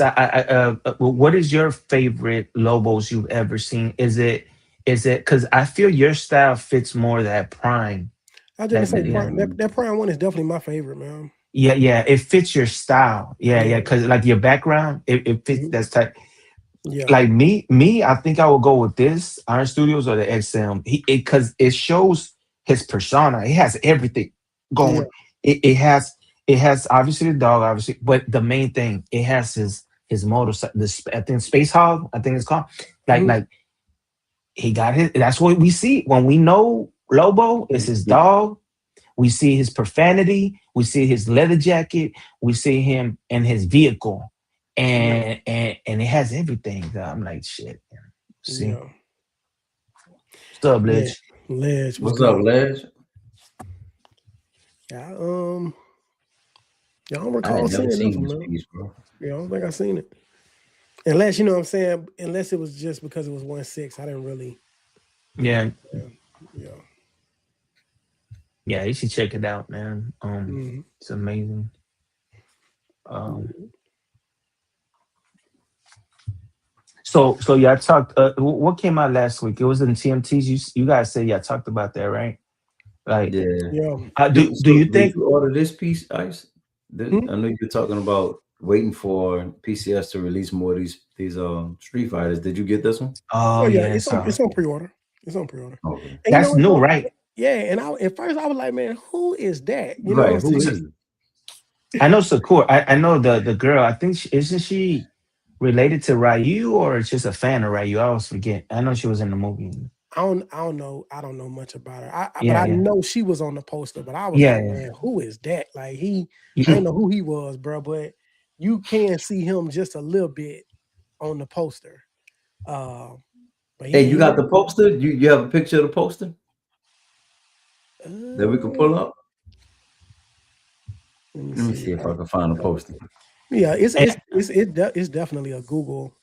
what is your favorite Lobos you've ever seen? Is it because I feel your style fits more that prime. I just gonna That say yeah, that prime one is definitely my favorite, man. yeah, yeah. It fits your style. Yeah, Yeah, yeah. Because like your background, it fits mhm, that type. yeah, Like me, I think I would go with this Iron Studios or the XM. Because it shows his persona. It has everything yeah, going. It has obviously the dog, obviously, but the main thing it has his motorcycle. I think Space Hog. I think it's called. Like mhm, like he got his. That's what we see when we know Lobo is his dog. We see his profanity. We see his leather jacket. We see him in his vehicle, yeah, and it has everything. I'm like, shit. See, yeah, what's up, yeah. Ledge? Ledge was What's up, good. Les? Yeah, yeah, I don't I recall had never seeing this seen one, this man. piece, bro. Yeah, I don't think I seen it. Unless you know what I'm saying. Unless it was just because it was 1/6, I didn't really, you know. Yeah, Yeah, yeah. yeah, you should check it out, man. Mhm. It's amazing. Um, Mhm. so y'all talked. What came out last week? It was in TMTs. You guys said y'all talked about that, right? Like, Yeah. Yeah. do you Did think? you order this piece, Ice? Hmm? I know you're talking about waiting for PCS to release more of these Street Fighters. Did you get this one? Oh Oh yeah, yeah, so it's on pre-order. It's on pre-order. Okay. And you know that's what new, though? right? Yeah, and at first I was like, man, who is that? You know what Right. I'm Who saying? is it? I know Sakura. I know the girl. I think isn't she related to Ryu or just a fan of Ryu? I always forget. I know she was in the movie. I don't know much about her. But Yeah, I yeah, know she was on the poster. But I was yeah, like, yeah. man, who is that? Like I You- didn't know who he was, bro. But you can see him just a little bit on the poster. Uh, but Hey, you he got the poster? You have a picture of the poster that we can uh, pull up? let me Let me see see if if I can find a poster. yeah, and, it's definitely a Google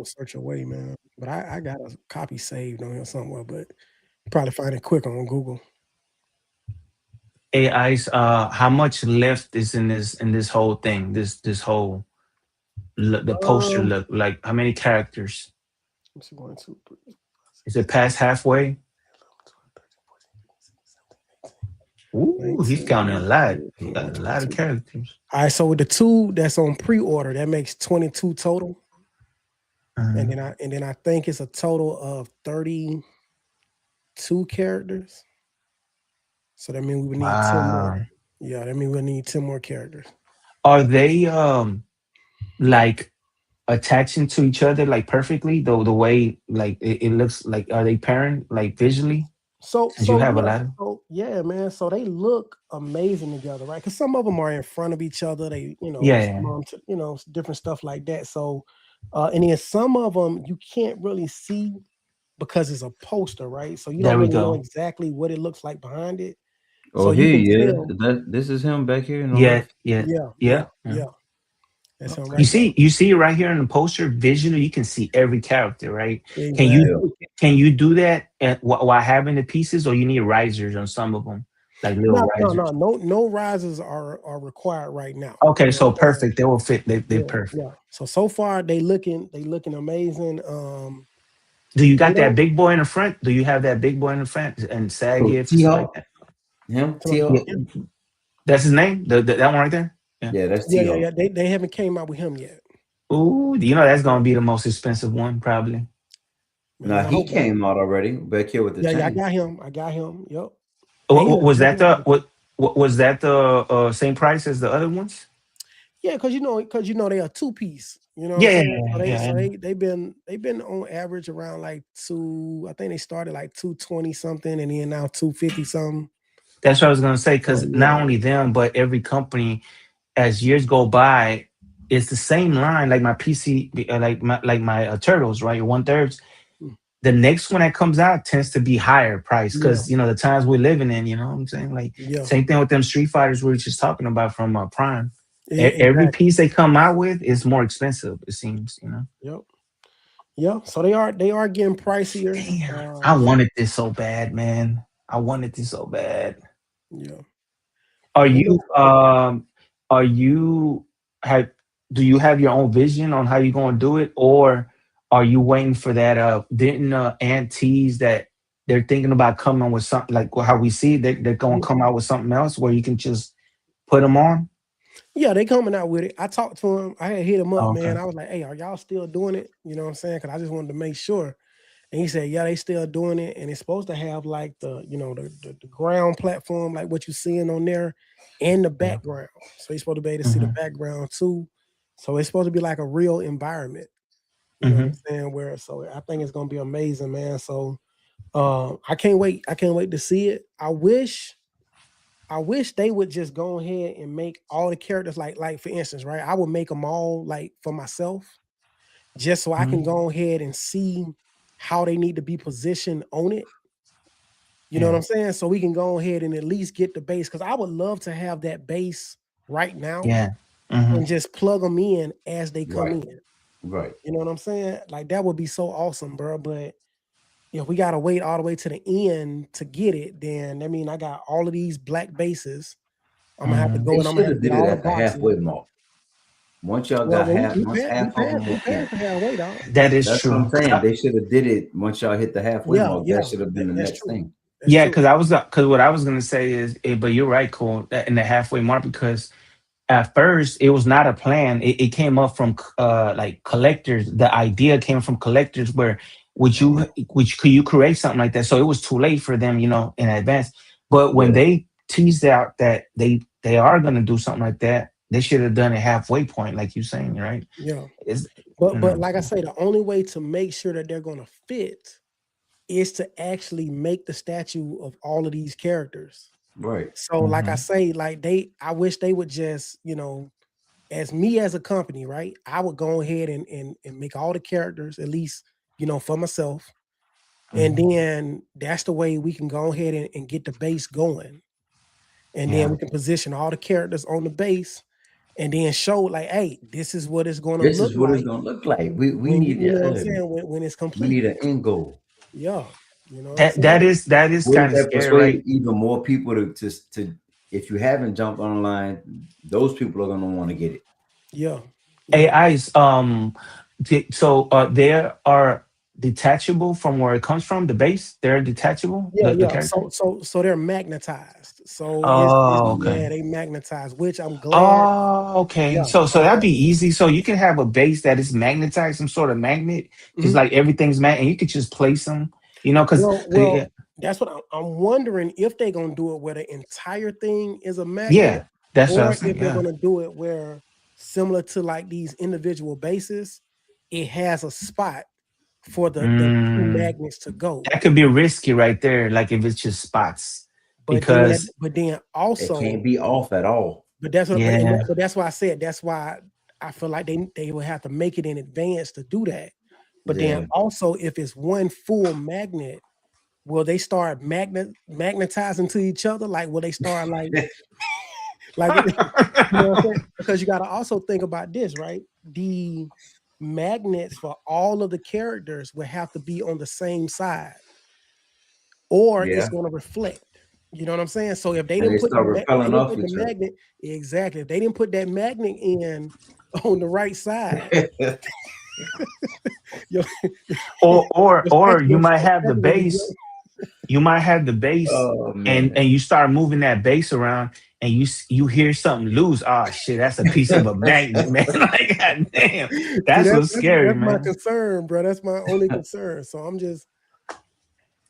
search away, man. But I got a copy saved on here somewhere, but probably find it quick on Google. AI's how much left is in this whole thing, this whole the poster Um, look like, how many characters? I'm just going to Is it past halfway? Ooh, he's 19, counting a lot. 20, He got 21, a lot of 22. characters. All right, so with the two that's on pre-order, that makes 22 total. Uh, And then I think it's a total of 32 characters. So that means we would need 10 more. wow. Yeah, that means we'll need 10 more characters. Are they like attaching to each other like perfectly? The way like it looks like, are they pairing like visually? Since you have a lot of So yeah, man. So they look amazing together, right? Because some of them are in front of each other. They, yeah, some yeah. of them, different stuff like that. So, and then some of them you can't really see because it's a poster, right? So you don't There we really know go. exactly what it looks like behind it. Oh, So you here can he is. tell, This is him back here on the Yeah, left. yeah, yeah, yeah, yeah. Yeah. yeah. That's him You right there. see, you see right here in the poster, visually, you can see every character, right? Can you Exactly. Yeah. can you do that while having the pieces, or you need risers on some of them, like little risers? No rises are required right now. You Okay, know what so I'm saying? perfect. They will fit. They're Yeah, perfect. yeah. So far they looking amazing. Do you They got that don't big boy in the front? Do you have that big boy in the front and SAG So gifts like T-Hawk, that? him, tell me- Yeah, T-Hawk. that's his name. That one right there. Yeah. Yeah, that's yeah. T-Hawk. They haven't came out with him yet. Ooh, you know that's Yeah, gonna be the most expensive one, probably. Now man. I he hope that. came out already back here with the Yeah. I chain. got him. I got him. Yep. And What, he what looked was just that? like The him. what was that? The same price as the other ones? Yeah, because they are two piece. You know what I'm Yeah, yeah, saying? So yeah, yeah. they've been on average around like two. I think they started like 220 something, and then now 250 something. That's what I was gonna say. So Because not yeah, only them, but every company, as years go by, it's the same line. Like my PC, like my turtles, right? Your one thirds. mm, The next one that comes out tends to be higher price yeah, because the times we're living in. You know what I'm saying? Like yeah. same thing with them Street Fighters we were just talking about from Prime. Every Exactly. piece they come out with is more expensive. It seems. Yep. Yeah. So they are getting pricier. Damn, I wanted this so bad, man. I wanted this so bad. Yeah. Are It you looks are you have do you have your own vision on how you're gonna do it, or are you waiting for that? Didn't Ant tease that they're thinking about coming with something like how we see they're gonna yeah. come out with something else where you can just put them on? Yeah, they coming out with it. I talked to him. I had hit him up, Oh, man. okay. I was like, "Hey, are y'all still doing it?" You know what I'm saying? Because I just wanted to make sure. And he said, "Yeah, they still doing it, and it's supposed to have like the ground platform, like what you seeing on there, and the Yeah. background. So you're supposed to be able to see the Hmm. background too. So it's supposed to be like a real environment. You know what I'm Hmm. saying? Where so I think it's gonna be amazing, man. So I can't wait. I can't wait to see it. I wish they would just go ahead and make all the characters like for instance, right? I would make them all like for myself, just so I can Hmm. go ahead and see how they need to be positioned on it. You know what Yeah. I'm saying? So we can go ahead and at least get the base because I would love to have that base right now Yeah. Hmm. and just plug them in as they come Right, in. right. You know what I'm saying? Like that would be so awesome, bro. But if we gotta wait all the way to the end to get it, then I mean I got all of these black bases. I'm gonna have to Hmm. go They and I'm gonna should have to have get did it all the at the boxes. halfway mark. Once y'all Well, got we half, we once passed we half of passed them we were in. passed the halfway, dog. That is That's what true. I'm saying. They should have did it once y'all hit the halfway Yeah, mark. That yeah, should have been the that's next true. thing. That's Yeah, true. because what I was gonna say is, but you're right, Cole, that in the halfway mark, because at first it was not a plan. It came up from like collectors. The idea came from collectors where which could you create something like that? So it was too late for them, in advance. But when Yeah. they teased out that they are gonna do something like that, they should have done a halfway point, like you're saying, right? Yeah. It's But you know. like I say, the only way to make sure that they're gonna fit is to actually make the statue of all of these characters. Right. So, like I say, like I wish they would just, as me as a company, right? I would go ahead and make all the characters, at least, for myself. And then that's the way we can go ahead and get the base going. And then we can position all the characters on the base and then show like, hey, this is what it's going to This look is what it's like gonna look like. We when need you know what I'm saying, when it's we complete. need an end goal. Yeah. You know what I'm That saying? that is Will kind of that scary, right? persuade even more people to if you haven't jumped online, those people are gonna want to get it. Yeah. Yeah. AIs, so they are detachable from where it comes from, the base. They're detachable, Yeah, the yeah. character. So they're magnetized. So it's Oh, okay. yeah, they magnetized, which I'm glad. Oh, okay. Yeah, So I'm that'd glad. be easy. So you can have a base that is magnetized, some sort of magnet, just Mhm. like everything's and you could just place them, because Well, that's what I'm wondering if they're gonna do it where the entire thing is a magnet, yeah, that's what I or was if saying. they're Yeah. gonna do it where similar to like these individual bases, it has a spot for the two Mm, magnets to go. that could be risky right there. Like if it's just spots, But then, because It can't also, be off at all. but that's what, yeah. but that's why I said that's why I feel like they would have to make it in advance to do that. But then Yeah. also, if it's one full magnet, will they start magnetizing to each other? Like, will they start like you know what I'm saying? Because you got to also think about this, right? The magnets for all of the characters will have to be on the same side, or it's Yeah. going to reflect. You know what I'm saying? So if they And didn't they put the start if they repelling didn't off put the each other. magnet exactly, if they didn't put that magnet in on the right side, your, or or your or statue you might your have the statue will be base. You might have the base, Oh and man. you start moving that base around, and you hear something loose. Oh shit, that's a piece of a magnet, man. Like, god damn, See, that's what's scary, that's my man. concern, bro. That's my only concern. So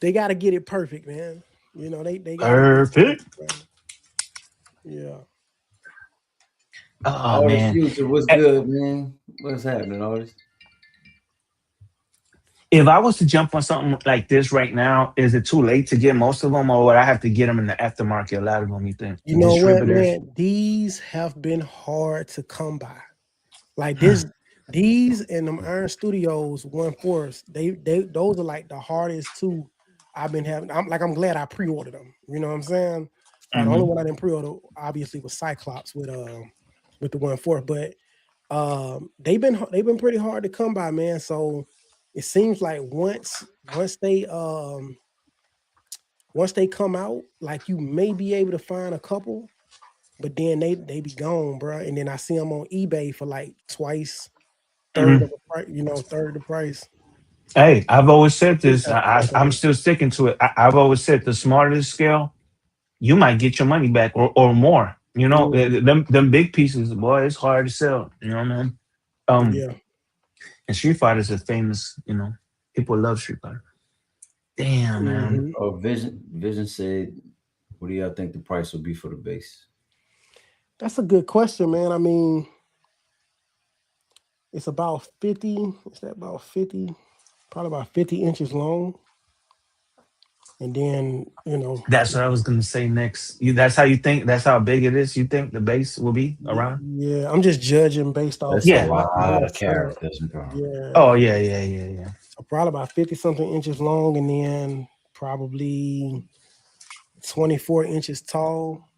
they got to get it perfect, man. They got to get it perfect, Perfect. man. Yeah. Oh Artist man. Future, what's Eh, good, man? What's happening, artist? If I was to jump on something like this right now, is it too late to get most of them, or would I have to get them in the aftermarket? A lot of them, you think, You know what, distributors? man? These have been hard to come by. Like these and them Iron Studios 1/4, they those are like the hardest two I've been having. I'm glad I pre-ordered them. You know what I'm saying? The only Hmm. one I didn't pre-order obviously was Cyclops with the 1/4, but they've been pretty hard to come by, man. So it seems like once they come out, like you may be able to find a couple, but then they be gone, bro. And then I see them on eBay for like twice, third of Hmm. the price, third of the price. Hey, I've always said Three this. times the price, I I'm mean. still sticking to it. I've always said the smarter the scale, you might get your money back, or more. Mhm. Them big pieces, boy, it's hard to sell. You know, man. Um, Yeah. and Street Fighter's a famous. People love Street Fighter. Damn, man. Hmm. Oh, Vision said, what do y'all think the price will be for the base? That's a good question, man. I mean, it's about 50. Is that about 50? Probably about 50 inches long. And then, That's what I was gonna say next. That's how you think. That's how big it is. You think the base will be around? yeah, I'm just judging based off That's a Yeah. how lot much of time. characters, bro. Yeah. Oh yeah, yeah, yeah, yeah. So probably about 50 something inches long and then probably 24 inches tall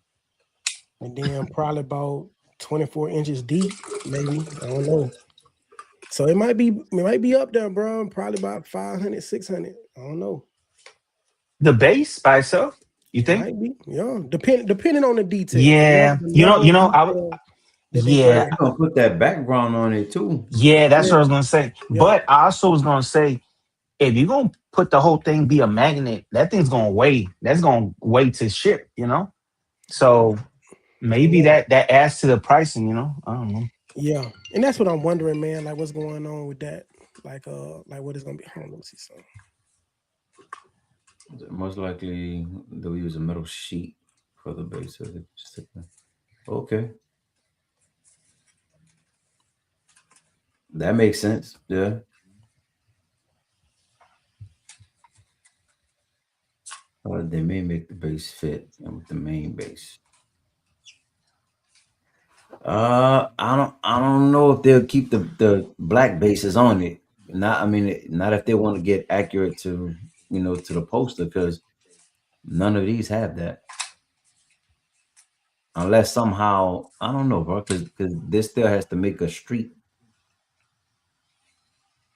and then probably about 24 inches deep, maybe. I don't know. So it might be up there, bro. Probably about 500, 600. I don't know. The base by itself. You It think? might be, yeah. Depending on the detail, Yeah. the level of I. detail that they put Yeah. in. You're gonna put that background on it too. Yeah. That's what I Yeah, was gonna say. yeah, But I also was gonna say, if you're gonna put the whole thing be a magnet, that thing's gonna weigh. That's gonna weigh to ship. So I don't maybe know. that adds to the pricing. I don't know. Yeah, and that's what I'm wondering, man. Like, what's going on with that? Like what is gonna be? Hold on, let me see something. Most likely they'll use a metal sheet for the base of it. Okay, that makes sense. Yeah. They may make the base fit with the main base. I don't know if they'll keep the black bases on it. Not, I mean, not if they want to get accurate to to the poster, because none of these have that. Unless somehow, I don't know, bro, because this still has to make a street.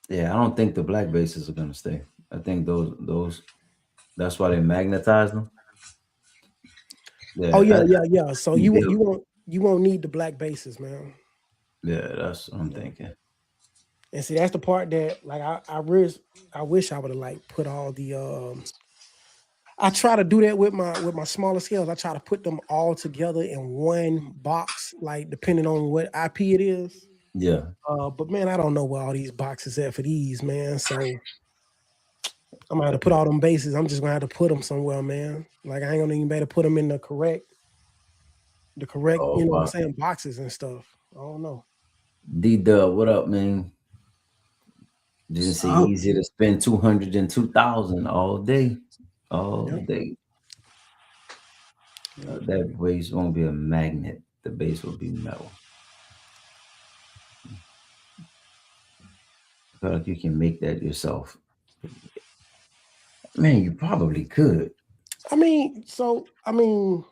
Yeah, I don't think the black bases are gonna stay. I think those that's why they magnetize them. Oh Yeah, yeah, yeah, yeah. So think you won't need the black bases, man. yeah, that's what I'm Yeah. thinking. And see, that's the part that like I wish I would have like put all the I try to do that with my smaller scales. I try to put them all together in one box, like depending on what IP it is. Yeah, But man, I don't know where all these boxes at for these, man. So I'm gonna have to put all them bases. I'm just gonna have to put them somewhere, man. Like I ain't gonna even be able to put them in the correct, oh, you know what I'm wow. saying, boxes and stuff. I don't know. D-Dub, what up, man? Didn't say So easy to spend 200 and 2,000 all day. All Yep. day. Yep. That base won't be a magnet. The base will be metal. I feel like you can make that yourself. Man, you probably could. I mean, so I mean,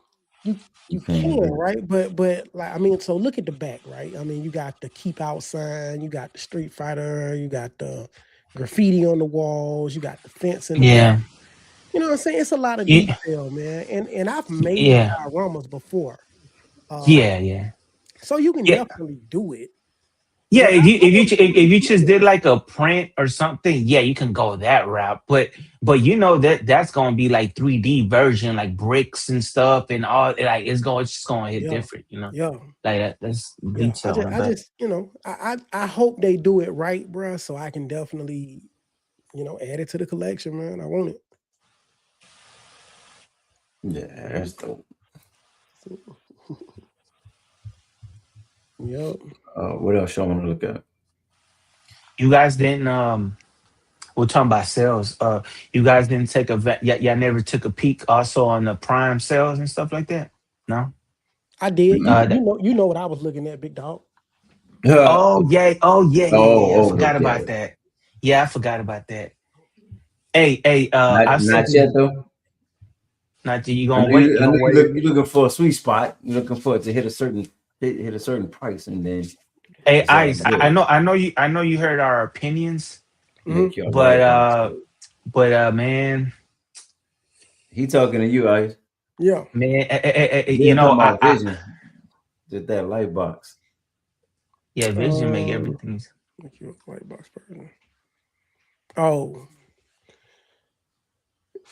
you You you can, can, but right? But like I mean, so look at the back, right? I mean, you got the keep out sign, you got the Street Fighter, you got the graffiti on the walls, you got the fence in the back. yeah, You know what I'm saying? It's a lot of yeah, detail, man. And I've made yeah, dioramas before. yeah, Um, yeah, so you can yeah. definitely do it. Yeah, But I want to see if you you do just it. did like a print or something, yeah, you can go that route. But you know that that's gonna be like 3D version, like bricks and stuff and all. Like it's just gonna hit Yeah. different, you know. Yeah. Like that's Yeah. detail on the I back. just, I hope they do it right, bruh, so I can definitely, add it to the collection, man. I want it. yeah, that's dope. Yep. What else y'all want to look at? You guys didn't we're talking about sales. You guys didn't take a y'all never took a peek also on the prime sales and stuff like that. No. I did. You Mm-mm. you know you know what I was looking at, big dog. Oh yeah. Oh yeah. Yeah. Yeah. Yeah. I Oh, forgot okay. about that. Yeah, I forgot about that. Hey. I've Not sent yet you. though. Not you. You I gonna know wait? you. You I know gonna you wait? look. You're looking for a sweet spot. You're looking for it to hit a certain hit a certain price, and then Hey, it's all Ice. I good. know. I know you heard our opinions, Hmm. Make your but light box. man, He talking to you, Ice. Yeah. you Then know, talking about vision. Just that light box. yeah, vision make Um, everything. make you a white box person. Oh,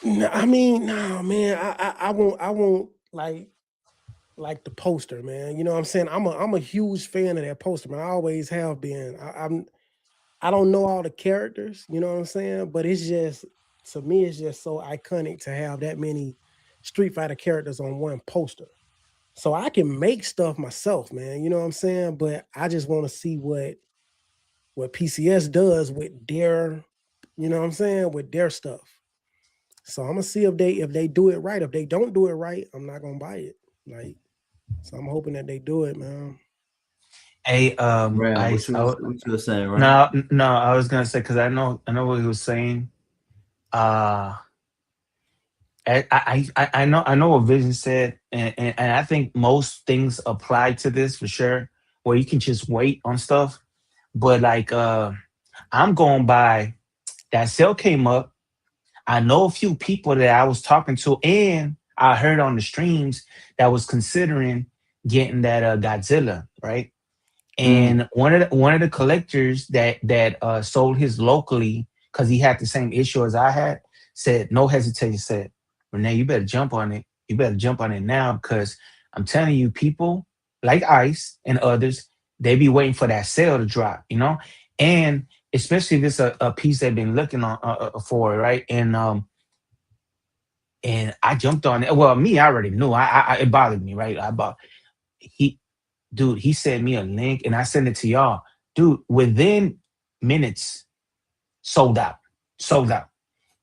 no, I mean, no, man. I won't like the poster, man. You know what I'm saying? I'm a huge fan of that poster, man. I always have been. I don't know all the characters, you know what I'm saying? But it's just to me, it's just so iconic to have that many Street Fighter characters on one poster. So I can make stuff myself, man. You know what I'm saying? But I just want to see what PCS does with their, you know what I'm saying, with their stuff. So I'm gonna see if they do it right. If they don't do it right, I'm not gonna buy it. Like, so I'm hoping that they do it, man. Hey, Ram, Ice. what you were saying, Ram? No, I was gonna say because I know what he was saying. Uh, I know what Vision said, and I think most things apply to this for sure. Where you can just wait on stuff, but like I'm going by that sale came up. I know a few people that I was talking to, and I heard on the streams that was considering getting that Godzilla, right? Mm. And one of the collectors that sold his locally because he had the same issue as I had said no hesitation, said Renee, you better jump on it, you better jump on it now because I'm telling you, people like Ice and others, they be waiting for that sale to drop, you know. And especially if it's a piece they've been looking on for, right? And I jumped on it. Well, me, I already knew. It bothered me, right? I bought he dude, he sent me a link and I sent it to y'all. Dude, within minutes, sold out. Sold out.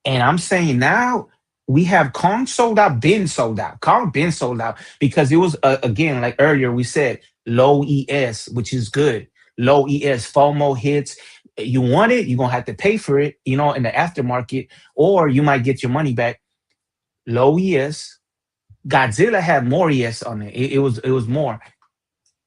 And I'm saying now, we have Kong sold out, been sold out. Kong been sold out because it was again, like earlier we said, low ES, which is good. Low ES, FOMO hits. You want it, you're gonna have to pay for it, you know, in the aftermarket, or you might get your money back. Low ES. Godzilla had more ES on it. It was more,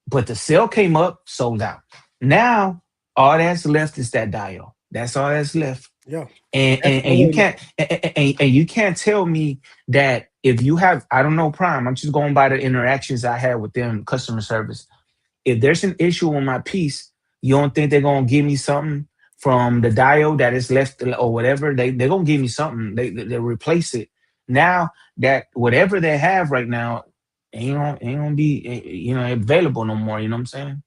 but the sale came up, sold out. Now all that's left is that dial. That's all that's left. Yeah. and That's and, what I'm and you waiting can't and you can't tell me that if you have, I don't know, Prime, I'm just going by the interactions I had with them, customer service. If there's an issue on my piece, you don't think they're gonna give me something from the diode that is left or whatever? They're gonna give me something. They replace it. Now that whatever they have right now ain't gonna be available no more. You know what I'm saying?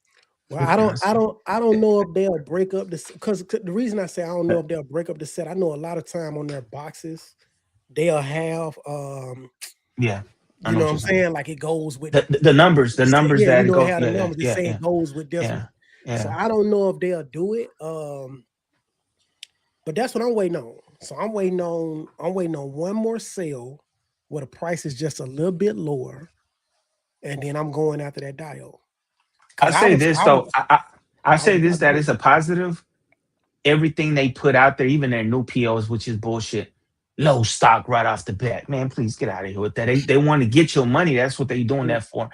Well, What can I say? I don't know if they'll break up this because the reason I say I don't know if they'll break up the set. I know a lot of time on their boxes they'll have Yeah, I you know know what what you're I'm saying. saying, like it goes with The numbers, the numbers yeah, you that it know, it goes. had the Yeah, yeah, numbers. It yeah, say yeah, it goes with this yeah, one. So yeah. I don't know if they'll do it. But that's what I'm waiting on. So I'm waiting on one more sale where the price is just a little bit lower, and then I'm going after that dial. I Cause say this I though. was I I was say this, about to that get is a positive. Everything they put out there, even their new POs, which is bullshit. Low stock right off the bat. Man, please get out of here with that. They want to get your money. That's what they doing mm, that for.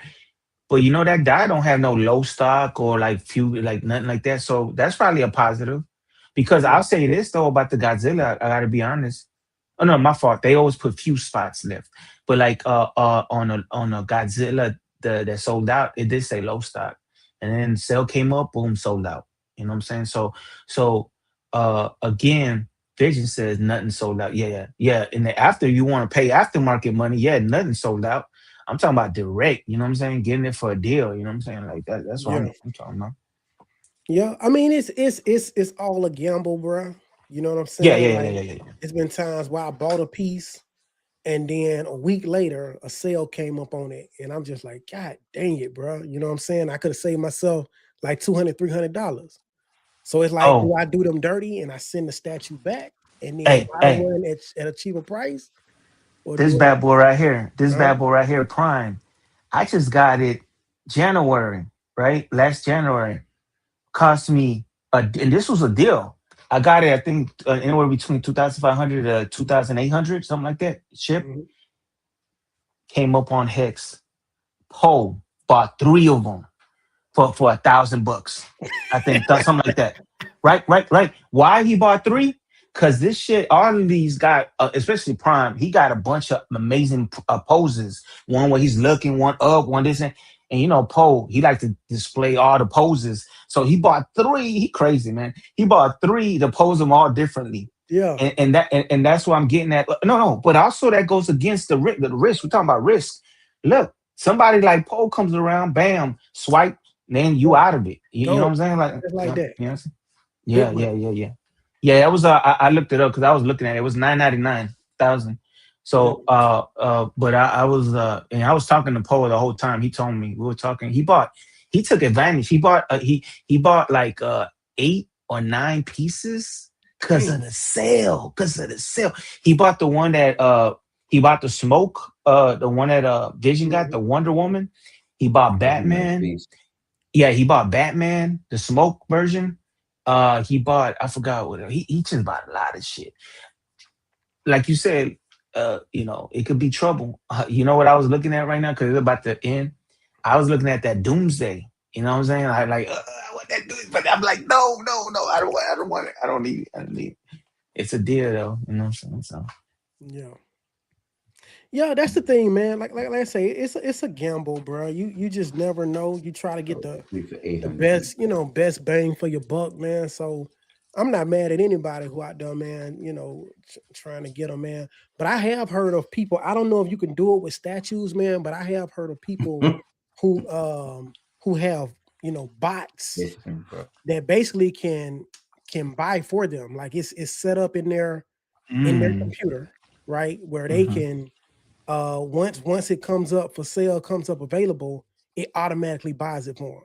But you know that guy don't have no low stock or like few, like nothing like that. So that's probably a positive. Because yeah, I'll say this though about the Godzilla, I gotta be honest. Oh no, my fault. They always put few spots left. But like on a Godzilla that sold out, it did say low stock. And then sale came up, boom, sold out. You know what I'm saying? So again, Vision says nothing sold out. Yeah, yeah, yeah. And then after you want to pay aftermarket money, yeah, nothing sold out. I'm talking about direct, you know what I'm saying? Getting it for a deal, you know what I'm saying? Like that. That's what yeah, I'm talking about. yeah. I mean, it's all a gamble, bro. You know what I'm Yeah, saying? yeah, yeah, Like yeah, yeah, yeah. it's been times where I bought a piece and then a week later a sale came up on it, and I'm just like, God dang it, bro. You know what I'm saying? I could have saved myself like $200, $300. So it's like, do Oh, I do them dirty and I send the statue back and then hey, buy the hey, one at a cheaper price, or this do I? bad boy right here, this Huh? bad boy right here, Prime. I just got it January, right? Last January. Cost me and this was a deal. I got it, I think, anywhere between 2,500 to 2,800, something like that. Ship Mhm. came up on Hex. Poe bought three of them for $1,000. I think something like that. Right, right, right. Why he bought three? Because this shit, all of these got, especially Prime, he got a bunch of amazing poses. One where he's looking, one up, one this, and you know, Poe, he like to display all the poses. So he bought three. He crazy, man. He bought three to pose them all differently. Yeah. And that's what I'm getting at. No, no, but also that goes against the risk. We're talking about risk. Look, somebody like Poe comes around, bam, swipe, then you Yeah. out of it. You know what Go I'm saying? Like, just like that. you know what I'm saying? Big Yeah, money. yeah, yeah, yeah. Yeah, that was I looked it up because I was looking at it. It was 999,000. Yeah. So but I was and I was talking to Poe the whole time. He told me we were talking. He took advantage. He bought like eight or nine pieces because of Dang. the sale. Because of the sale. He bought the one that he bought the smoke, the one that Vision got, Mhm. the Wonder Woman. He bought That was a nice Batman. piece. Yeah, he bought Batman, the smoke version. He bought, I forgot what he just bought a lot of shit. Like you said, it could be trouble. You know what I was looking at right now because it's about to end. I was looking at that Doomsday. You know what I'm saying? I want that Doomsday, but I'm like, no, no, no, I don't want it. I don't need it. I don't need it. It's a deal though. You know what I'm saying? So Yeah. Yeah, that's the thing, man. Like I say, it's a gamble, bro. You just never know. You try to That get was the three for 800. best, best bang for your buck, man. So I'm not mad at anybody who out there, man, trying to get them, man. But I have heard of people, I don't know if you can do it with statues, man, but I have heard of people who who have, bots Listen, bro. that basically can buy for them. Like it's set up in their mm, computer, right? Where they mhm, can once it comes up for sale, comes up available, it automatically buys it for them.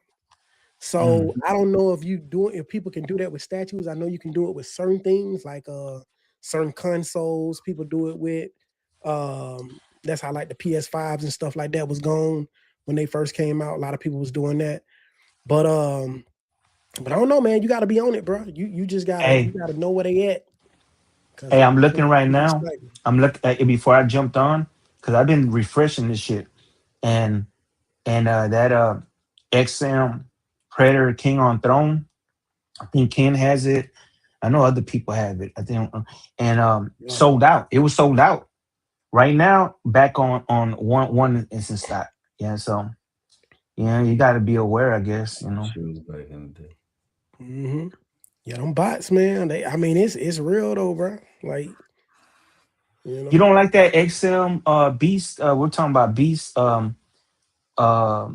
So mhm. I don't know if people can do that with statues. I know you can do it with certain things like certain consoles people do it with. That's how like the PS5s and stuff like that was gone when they first came out. A lot of people was doing that. But I don't know, man. You got to be on it, bro. You just gotta know where they at. Hey, I'm looking right now. I'm looking at it before I jumped on because I've been refreshing this shit, and that XM Predator King on Throne. I think Ken has it. I know other people have it. I think, and sold out. It was sold out. Right now, back on one is in stock. Yeah, so yeah, you got to be aware, I guess. You know, Shoes back in the day. Mm-hmm. Yeah, them bots, man. I mean, it's real though, bro. Like, you know, you don't like that XM Beast? We're talking about Beast. Cool. I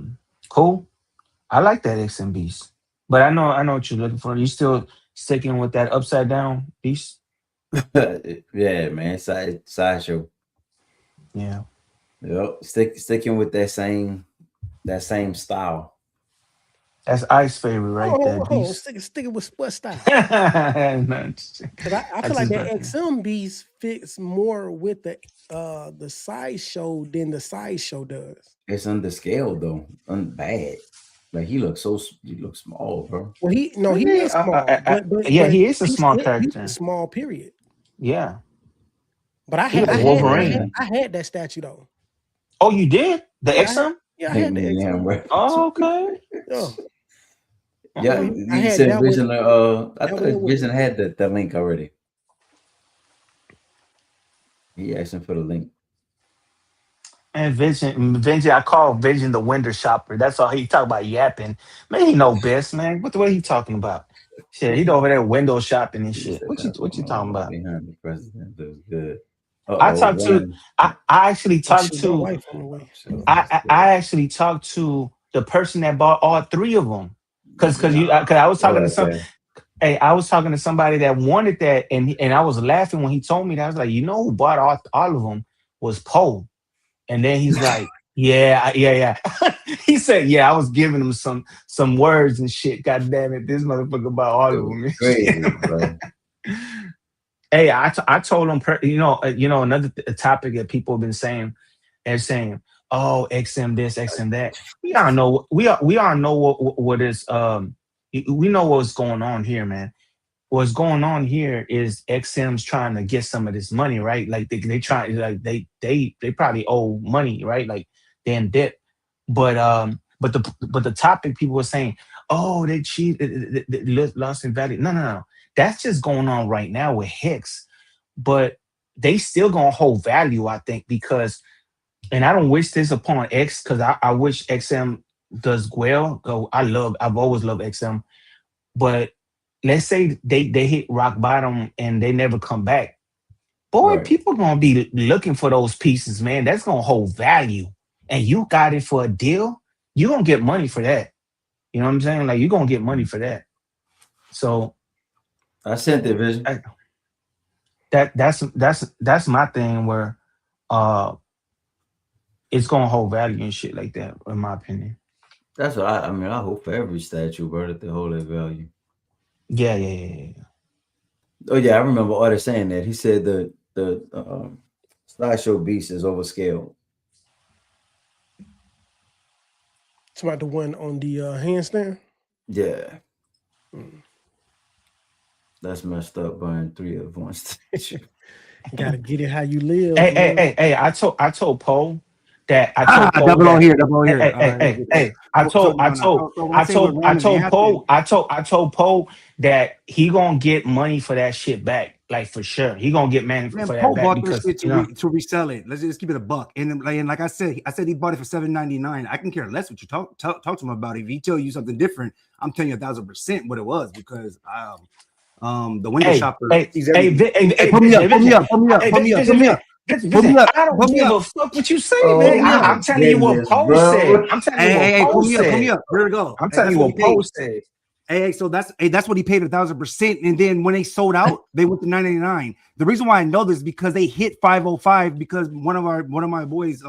like that XM Beast, but I know what you're looking for. You still sticking with that upside down Beast? Yeah, man. Sideshow. Yeah. Yep. Sticking with that same style. That's Ice's favorite, right? That Beast. Sticking with what style? No, Because I feel like that XM Beast fits more with the Sideshow than the Sideshow does. It's under scale though, bad. Like he looks small, bro. Well, he is small. But he is a small character. He's small, period. Yeah. But I had that statue though. Oh, you did? The XM? Yeah, I had the XM. Oh, okay. Yeah, you said Vision. I thought Vision had the link already. He asked him for the link. And Vision, I call Vision the window shopper. That's all he talk about yapping. Man, he know best, man. What the way he talking about? Shit, he over there window shopping and shit. What you talking about? Behind the president, that was good. I actually talked to. I actually talked to the person that bought all three of them. Because I was talking to some. Hey, I was talking to somebody that wanted that, and I was laughing when he told me that. I was like, you know who bought all of them was Poe, and then he's like, yeah. He said, yeah, I was giving him some words and shit. God damn it, this motherfucker bought all of them. Crazy, bro. Hey, I told him, another topic that people have been saying, and saying, oh, XM this, XM that. We all know what is we know what's going on here, man. What's going on here is XM's trying to get some of this money, right? Like they try, like they probably owe money, right? Like they're in debt. But the topic people were saying, oh, they cheated, they lost in value. No. That's just going on right now with Hex. But they still gonna hold value, I think, because. And I don't wish this upon X because I wish XM does well. I've always loved XM. But let's say they hit rock bottom and they never come back. Boy, people gonna be looking for those pieces, man. That's gonna hold value. And you got it for a deal, you're gonna get money for that. You know what I'm saying? Like you're gonna get money for that. So I sent the Vision. That's my thing where it's gonna hold value and shit like that, in my opinion. That's what I mean. I hope for every statue, bro, that they hold their value. Yeah. Oh yeah, I remember Artie saying that. He said the Sideshow Beast is overscaled. It's about the one on the handstand. Yeah. That's messed up buying 3 of one statue. Gotta get it how you live. Hey, I told Poe that I told double on here. Hey, I told Poe that he gonna get money for that shit back, like for sure. He gonna get money for that back because to resell it. Let's just keep it a buck. And like I said he bought it for $7.99. I can care less what you talk to him about it. If he tell you something different, I'm telling you 1,000% what it was because the window shopper. Put me up. I don't give a fuck what you say, man. I'm telling you what Poe said. I'm telling you what Poe said. Put me up. Here we go. I'm telling you what Poe said. Hey, so that's what he paid 1,000%. And then when they sold out, they went to $9.99. The reason why I know this is because they hit 505 because one of my boys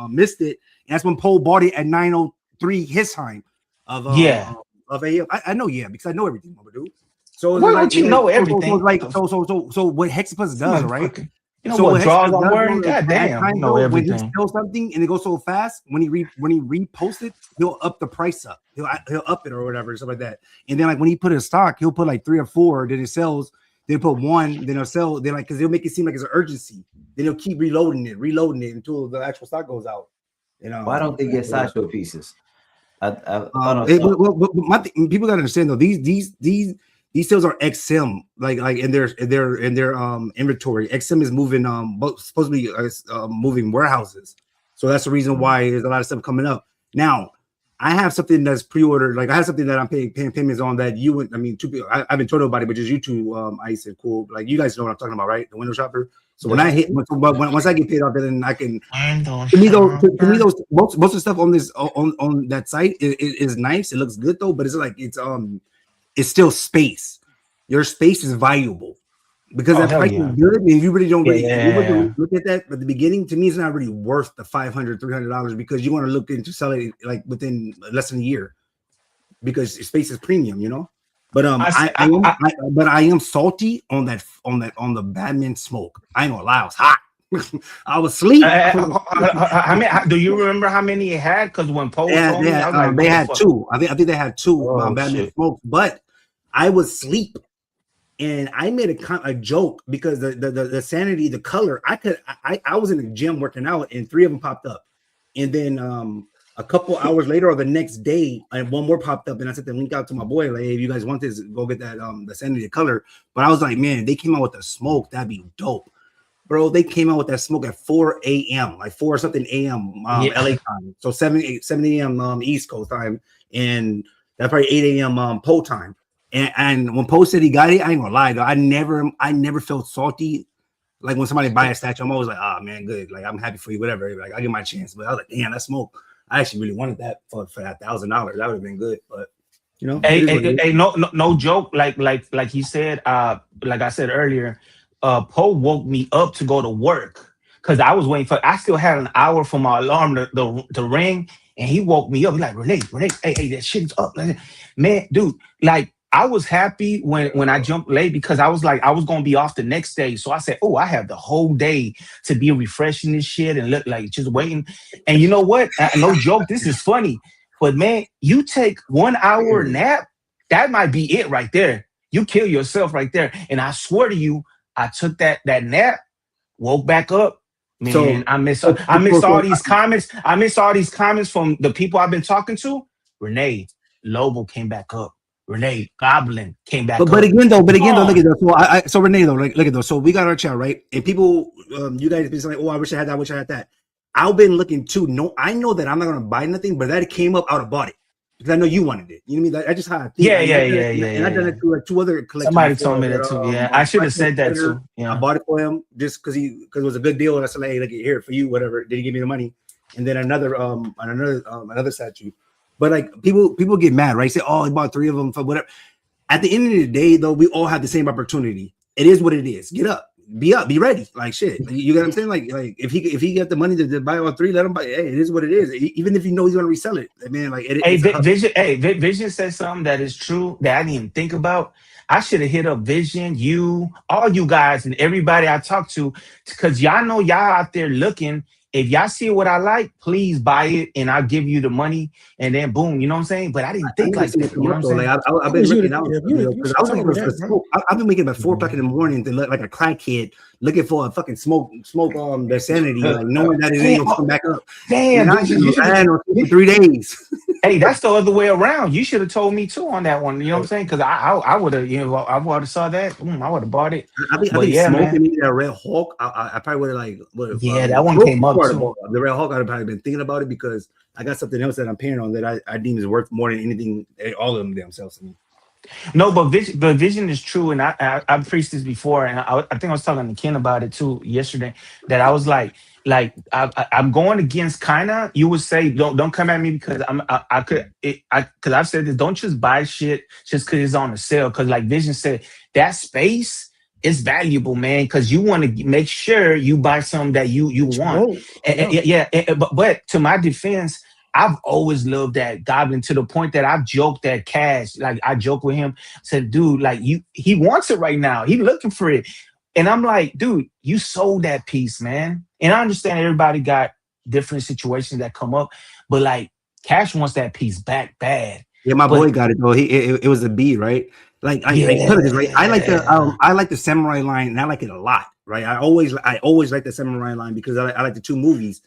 missed it. And that's when Poe bought it at 903 his time of AL. I know, because I know everything, dude. So why don't you know everything? So what Hexapus does, right? You know So what what draws Hextech I'm does wearing? though, is God at damn, times you know though, when he everything. sells something and it goes so fast, when he reposts it, he'll up the price up. He'll up it or whatever, stuff like that. And then like when he put in stock, he'll put like 3 or 4. Then it sells. Then he'll put 1. Then he'll sell. Then like because he'll make it seem like it's an urgency. Then he'll keep reloading it until the actual stock goes out. You know. Why don't they get Sideshow pieces? I thought I But, saw. people gotta understand though, these sales are XM, like in their inventory. XM is moving supposed to be moving warehouses, so that's the reason why there's a lot of stuff coming up. Now, I have something that's pre-ordered, like I have something that I'm paying payments on that you would. I mean, 2 people. I haven't told nobody, but just you two. I said cool. Like you guys know what I'm talking about, right? The window shopper. So when I hit, once I get paid off, then I can. To me, those most of the stuff on this on that site is nice. It looks good though, but it's like it's still space. Your space is valuable because that price is good. And you really don't really look at that at the beginning. To me, it's not really worth the $500-$300 because you want to look into selling it like within less than a year because space is premium, you know. But I am salty on the Batman smoke. I ain't gonna lie, I was hot. I was asleep. Do you remember how many it had? Because when Poe told me, I was like, they had 2. I think they had 2 Batman smokes, but I was asleep, and I made a joke because the sanity, the color. I was in the gym working out, and 3 of them popped up, and then a couple hours later or the next day, and 1 more popped up, and I sent the link out to my boy. Like, hey, if you guys want this, go get that the sanity color. But I was like, man, if they came out with the smoke, that'd be dope. Bro, they came out with that smoke at 4 a.m., like 4 or something a.m. LA time. So 7 a.m. East Coast time, and that's probably 8 a.m. Poe time. And when Poe said he got it, I ain't gonna lie though, I never felt salty. Like when somebody buy a statue, I'm always like, oh man, good. Like I'm happy for you, whatever. Like I get my chance. But I was like, damn, that smoke. I actually really wanted that for that $1,000. That would have been good. But you know, hey, no joke. Like he said, like I said earlier. Poe woke me up to go to work because I was waiting I still had an hour for my alarm to ring, and he woke me up. He's like, Renee, hey, that shit's up. Man, dude, like I was happy when I jumped late because I was like, I was gonna be off the next day. So I said, oh, I have the whole day to be refreshing this shit and look like just waiting. And you know what? No joke, this is funny. But man, you take 1 hour nap, that might be it right there. You kill yourself right there. And I swear to you, I took that nap, woke back up. Man, so, I miss all these comments. I miss all these comments from the people I've been talking to. Renee, Lobo came back up. Renee, Goblin came back up. But again though, look at that. So Renee though, look at those. So we got our chat right, and people, you guys been saying, oh, I wish I had that. I wish I had that. I've been looking too. No, I know that I'm not gonna buy nothing, but that came up, I would have bought it. Because I know you wanted it. You know what I mean? I just how I think. Yeah. And I've done it to 2 other collections. Somebody told me that too. Yeah, I should have said that too. Yeah, I bought it for him just because it was a good deal, and I said, "Hey, look here for you, whatever." Did he give me the money? And then another statue. But like people get mad, right? Say, "Oh, he bought 3 of them for whatever." At the end of the day, though, we all have the same opportunity. It is what it is. Get up. Be ready. Like shit. You get what I'm saying? Like if he got the money to buy all 3, let him buy. Hey, it is what it is. Even if you know he's gonna resell it, man. Like Vision said something that is true that I didn't even think about. I should have hit up Vision, all you guys, and everybody I talked to, because y'all know y'all out there looking. If y'all see what I like, please buy it, and I'll give you the money, and then boom, you know what I'm saying? But I didn't think like that. You know what I'm saying? Like, I've been looking out because I was looking for smoke. I've been waking up at 4 o'clock in the morning to look like a crackhead, looking for a fucking smoke their sanity, knowing that it ain't gonna come back up. Damn, for 3 days. Hey, that's the other way around. You should have told me too on that one. You know what I'm saying? Because I would have, I would have saw that. I would have bought it. I think smoking that Red Hawk. I probably would have that one came up too. The Red Hawk, I'd probably been thinking about it because I got something else that I'm paying on that I deem is worth more than anything. All of them themselves to me. No, but vision is true, and I've preached this before, and I think I was talking to Ken about it too yesterday. That I was like I'm going against kinda. You would say don't come at me because because I've said this. Don't just buy shit just because it's on the sale. Because like Vision said, that space is valuable, man. Because you want to make sure you buy something that you want. But to my defense, I've always loved that Goblin to the point that I've joked at Cash. Like I joke with him, said, dude, like he wants it right now. He's looking for it. And I'm like, dude, you sold that piece, man. And I understand everybody got different situations that come up, but like Cash wants that piece back bad. Yeah, my But boy got it though. It was a B, right? Like I put it this way, yeah, I like the samurai line, and I like it a lot, right? I always like the samurai line because I like the two movies.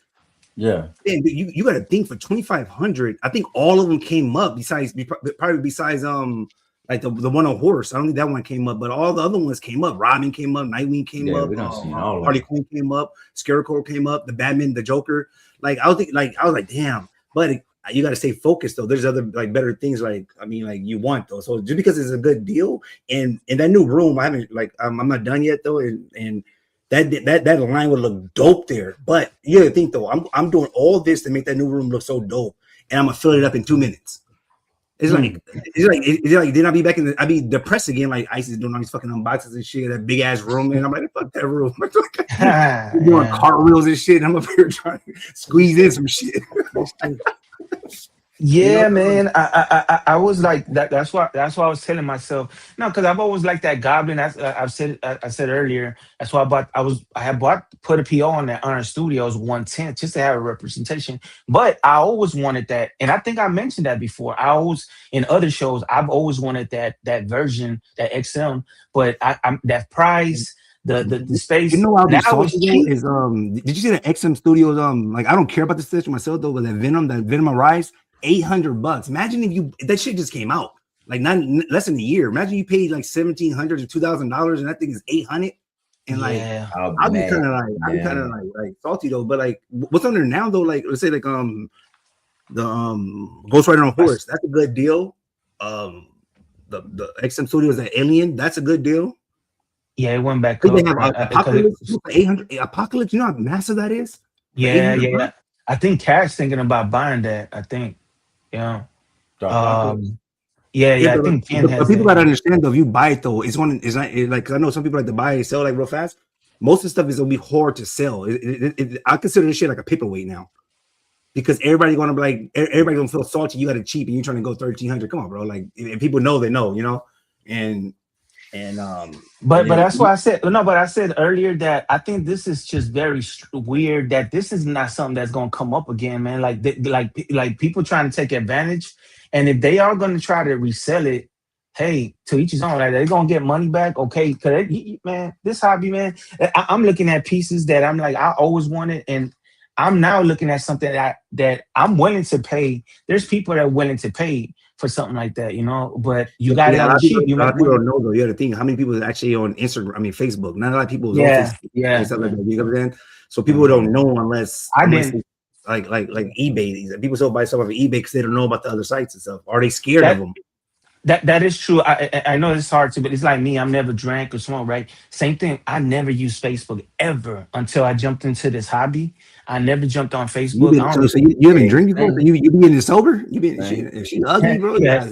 Yeah. Man, you got to think for 2,500. I think all of them came up probably besides like the one on horse. I don't think that one came up, but all the other ones came up. Robin came up, Nightwing came up, we don't see all of Harley them. Quinn came up, Scarecrow came up, the Batman, the Joker. Like I was like, damn, but you got to stay focused though. There's other like better things like you want though. So just because it's a good deal and in that new room, I haven't I'm not done yet though, and that line would look dope there. But you gotta think though, I'm doing all this to make that new room look so dope, and I'm gonna fill it up in 2 minutes. It's like then I'll be back I'll be depressed again, like ISIS doing all these fucking unboxings and shit, that big ass room, and I'm like, fuck that room. Doing cartwheels and shit, and I'm up here trying to squeeze in some shit. Yeah, man. I was like that. That's why I was telling myself no, because I've always liked that Goblin. I said earlier. That's why I had put a PO on that Iron Studios 110 just to have a representation. But I always wanted that, and I think I mentioned that before. I always in other shows I've always wanted that version, that XM. But I'm that price. The space. You know how now salty it's cheap. is did you see the XM Studios like I don't care about the station myself though, but that Venom Arise $800. Imagine if that shit just came out like not less than a year. Imagine you paid like $1,700 to $2,000 and that thing is $800. And like I'll be kind of like salty though. But like what's on there now though? Like let's say like the Ghost Rider on horse, that's a good deal. The XM Studios, that Alien, that's a good deal. Yeah, it went back up. Apocalypse, 800 Apocalypse. You know how massive that is? Yeah. I think Cash thinking about buying that. I think, yeah. I think Ken has. But people gotta understand though. If you buy it though, it's not like I know some people like to buy and sell like real fast. Most of the stuff is gonna be hard to sell. I consider this shit like a paperweight now, because everybody gonna feel salty. You got it cheap and you're trying to go 1,300. Come on, bro. Like if people know, they know, you know, but that's why I said no. But I said earlier that I think this is just very weird. That this is not something that's gonna come up again, man. Like people trying to take advantage, and if they are gonna try to resell it, hey, to each his own. Like they're gonna get money back, okay? Cause man, this hobby, man. I'm looking at pieces that I'm like I always wanted, and I'm now looking at something that I'm willing to pay. There's people that are willing to pay for something like that, you know, but you got it on cheap. A lot of people don't know though. You got to think how many people is actually on Instagram. I mean, Facebook. Not a lot of people. Yeah. And stuff like that. You know what I'm saying? So people don't know unless didn't like eBay. People still buy stuff off of eBay because they don't know about the other sites and stuff. Are they scared of them? That is true. I know it's hard to, but it's like me. I'm never drank or smoked, right? Same thing. I never used Facebook ever until I jumped into this hobby. I never jumped on Facebook. You haven't drank before? You been sober? You been she ugly, bro? Yeah.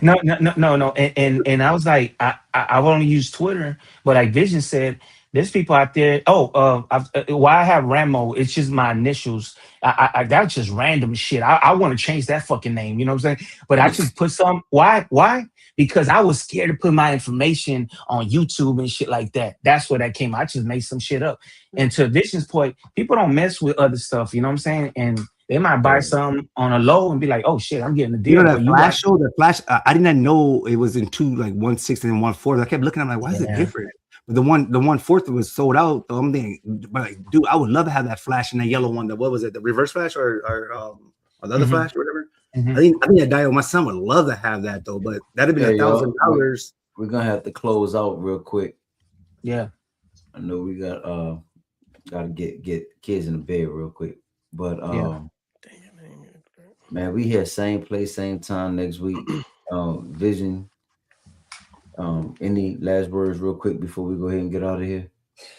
No. And I was like, I've only used Twitter, but like Vision said, there's people out there. Why I have Ramo? It's just my initials. That's just random shit. I want to change that fucking name. You know what I'm saying? But I just put some. Why? Because I was scared to put my information on YouTube and shit like that. That's where that came. I just made some shit up. And to Vision's point, people don't mess with other stuff. You know what I'm saying? And they might buy some on a low and be like, "Oh shit, I'm getting a deal." You know that Flash show? The Flash. I did not know it was in two, like 1/6 and 1/4. I kept looking. I'm like, why is it different? But the 1/4 was sold out. I'm thinking, but like, dude, I would love to have that Flash and that yellow one. What was it? The Reverse Flash or the other Flash or whatever. I think that Dio, my son would love to have that though, but that'd be $1,000. We're gonna have to close out real quick. Yeah, I know we gotta get kids in the bed real quick, but man, we here same place, same time next week. Vision. Any last words real quick before we go ahead and get out of here?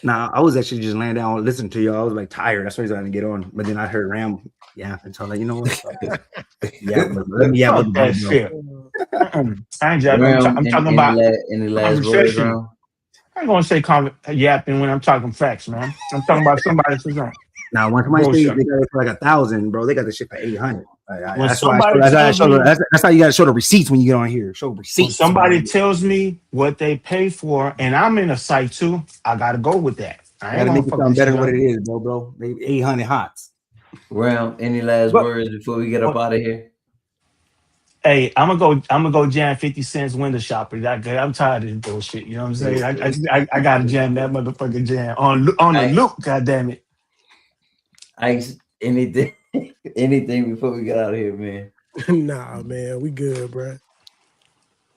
Nah, I was actually just laying down listening to y'all. I was like tired. That's why I didn't get on. But then I heard Ram yapping. So I'm like, you know what? Let me yap that shit. I ain't yapping. I'm talking about any last words, Ram? I ain't gonna say yapping when I'm talking facts, man. I'm talking about somebody who's on. Now, when somebody says they got it for like 1,000, bro, they got the shit for 800. When That's why somebody tells me, that's how you got to show the receipts when you get on here. Show when receipts. somebody tells me what they pay for, and I'm in a site too, I gotta go with that. I got ain't to gonna make it fuck sound this better shit than what up. it is, bro. They 800 hots. Round, any last But words before we get up out of here? hey, I'm gonna go jam 50 cents window shopper. I'm tired of this bullshit. You know what I'm saying? I gotta jam that motherfucking jam on the loop. God damn it. Anything, anything before we get out of here, man. Nah, man, we good, bro.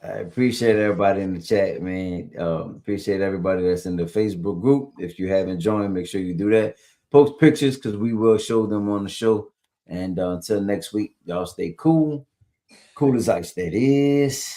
I appreciate everybody in the chat, man. Appreciate everybody that's in the Facebook group. If you haven't joined, make sure you do that. Post pictures because we will show them on the show. And until next week, y'all stay cool. Cool as ice, that is.